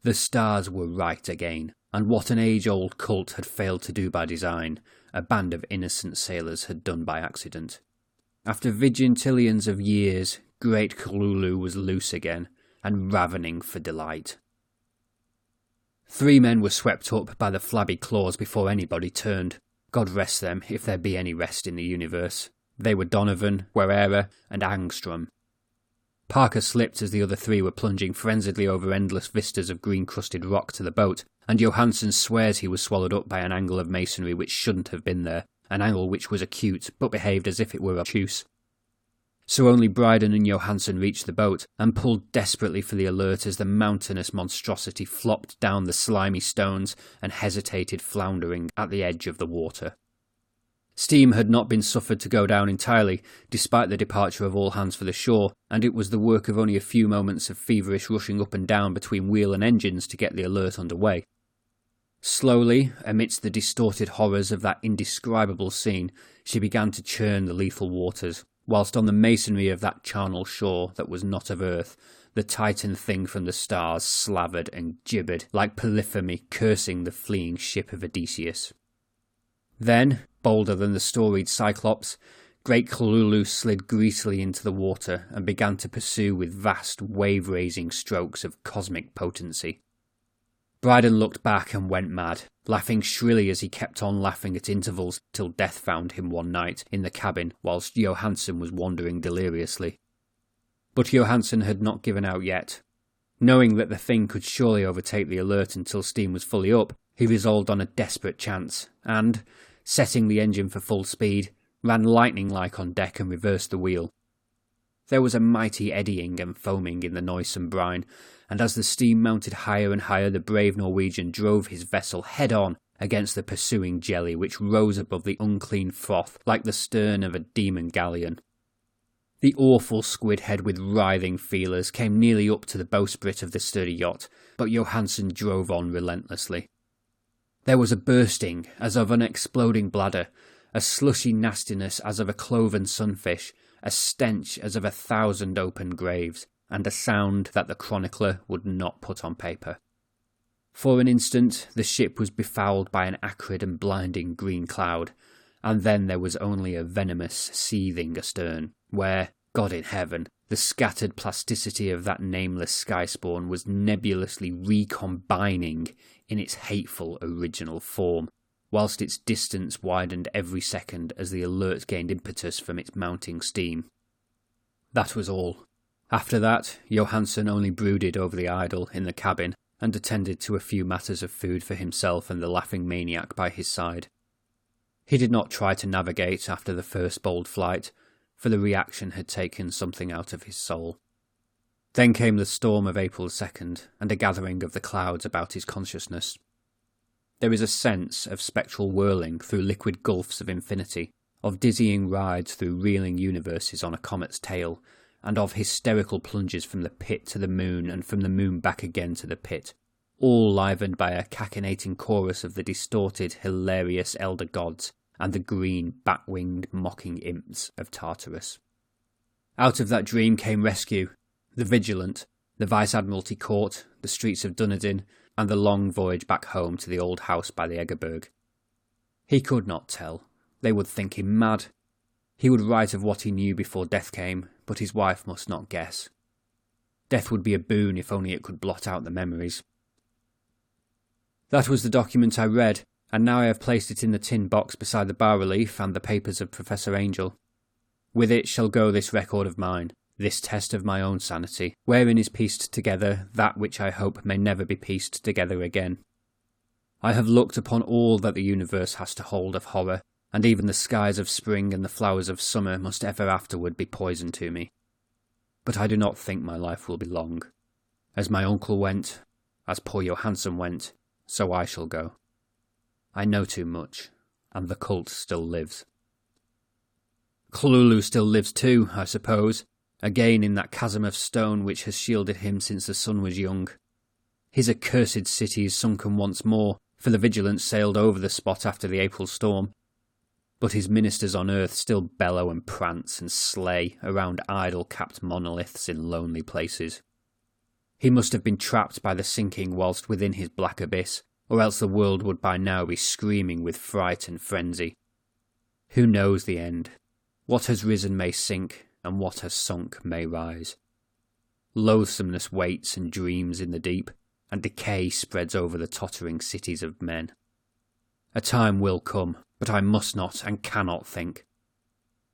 The stars were right again, and what an age-old cult had failed to do by design, a band of innocent sailors had done by accident. After vigintillions of years, great Cthulhu was loose again, and ravening for delight. 3 men were swept up by the flabby claws before anybody turned. God rest them, if there be any rest in the universe. They were Donovan, Guerrera, and Angstrom. Parker slipped as the other 3 were plunging frenziedly over endless vistas of green-crusted rock to the boat, and Johansen swears he was swallowed up by an angle of masonry which shouldn't have been there, an angle which was acute, but behaved as if it were obtuse. So only Bryden and Johansen reached the boat, and pulled desperately for the alert as the mountainous monstrosity flopped down the slimy stones and hesitated floundering at the edge of the water. Steam had not been suffered to go down entirely, despite the departure of all hands for the shore, and it was the work of only a few moments of feverish rushing up and down between wheel and engines to get the alert under way. Slowly, amidst the distorted horrors of that indescribable scene, she began to churn the lethal waters, whilst on the masonry of that charnel shore that was not of earth, the Titan thing from the stars slavered and gibbered like Polypheme cursing the fleeing ship of Odysseus. Then, bolder than the storied Cyclops, great Cthulhu slid greasily into the water and began to pursue with vast wave-raising strokes of cosmic potency. Bryden looked back and went mad, laughing shrilly as he kept on laughing at intervals till death found him one night in the cabin whilst Johansen was wandering deliriously. But Johansen had not given out yet. Knowing that the thing could surely overtake the alert until steam was fully up, he resolved on a desperate chance, and, setting the engine for full speed, ran lightning-like on deck and reversed the wheel. There was a mighty eddying and foaming in the noisome brine, and as the steam mounted higher and higher the brave Norwegian drove his vessel head-on against the pursuing jelly which rose above the unclean froth like the stern of a demon galleon. The awful squid head with writhing feelers came nearly up to the bowsprit of the sturdy yacht, but Johansen drove on relentlessly. There was a bursting as of an exploding bladder, a slushy nastiness as of a cloven sunfish, a stench as of 1,000 open graves, and a sound that the chronicler would not put on paper. For an instant the ship was befouled by an acrid and blinding green cloud, and then there was only a venomous seething astern, where, God in heaven, the scattered plasticity of that nameless sky-spawn was nebulously recombining in its hateful original form, whilst its distance widened every second as the Alert gained impetus from its mounting steam. That was all. After that, Johansen only brooded over the idol in the cabin and attended to a few matters of food for himself and the laughing maniac by his side. He did not try to navigate after the first bold flight, for the reaction had taken something out of his soul. Then came the storm of April 2nd, and a gathering of the clouds about his consciousness. There is a sense of spectral whirling through liquid gulfs of infinity, of dizzying rides through reeling universes on a comet's tail, and of hysterical plunges from the pit to the moon and from the moon back again to the pit, all livened by a cachinnating chorus of the distorted, hilarious elder gods and the green, bat-winged, mocking imps of Tartarus. Out of that dream came rescue, the Vigilant, the Vice-Admiralty Court, the streets of Dunedin, and the long voyage back home to the old house by the Egerberg. He could not tell. They would think him mad. He would write of what he knew before death came, but his wife must not guess. Death would be a boon if only it could blot out the memories. That was the document I read, and now I have placed it in the tin box beside the bas-relief and the papers of Professor Angel. With it shall go this record of mine, this test of my own sanity, wherein is pieced together that which I hope may never be pieced together again. I have looked upon all that the universe has to hold of horror, and even the skies of spring and the flowers of summer must ever afterward be poison to me. But I do not think my life will be long. As my uncle went, as poor Johansen went, so I shall go. I know too much, and the cult still lives. Cthulhu still lives too, I suppose, again in that chasm of stone which has shielded him since the sun was young. His accursed city is sunken once more, for the Vigilant sailed over the spot after the April storm. But his ministers on earth still bellow and prance and slay around idol-capped monoliths in lonely places. He must have been trapped by the sinking whilst within his black abyss, or else the world would by now be screaming with fright and frenzy. Who knows the end? What has risen may sink, and what has sunk may rise. Loathsomeness waits and dreams in the deep, and decay spreads over the tottering cities of men. A time will come, but I must not and cannot think.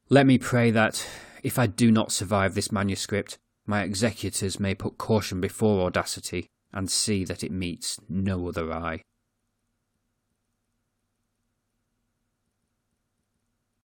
Let me pray that, if I do not survive this manuscript, my executors may put caution before audacity, and see that it meets no other eye.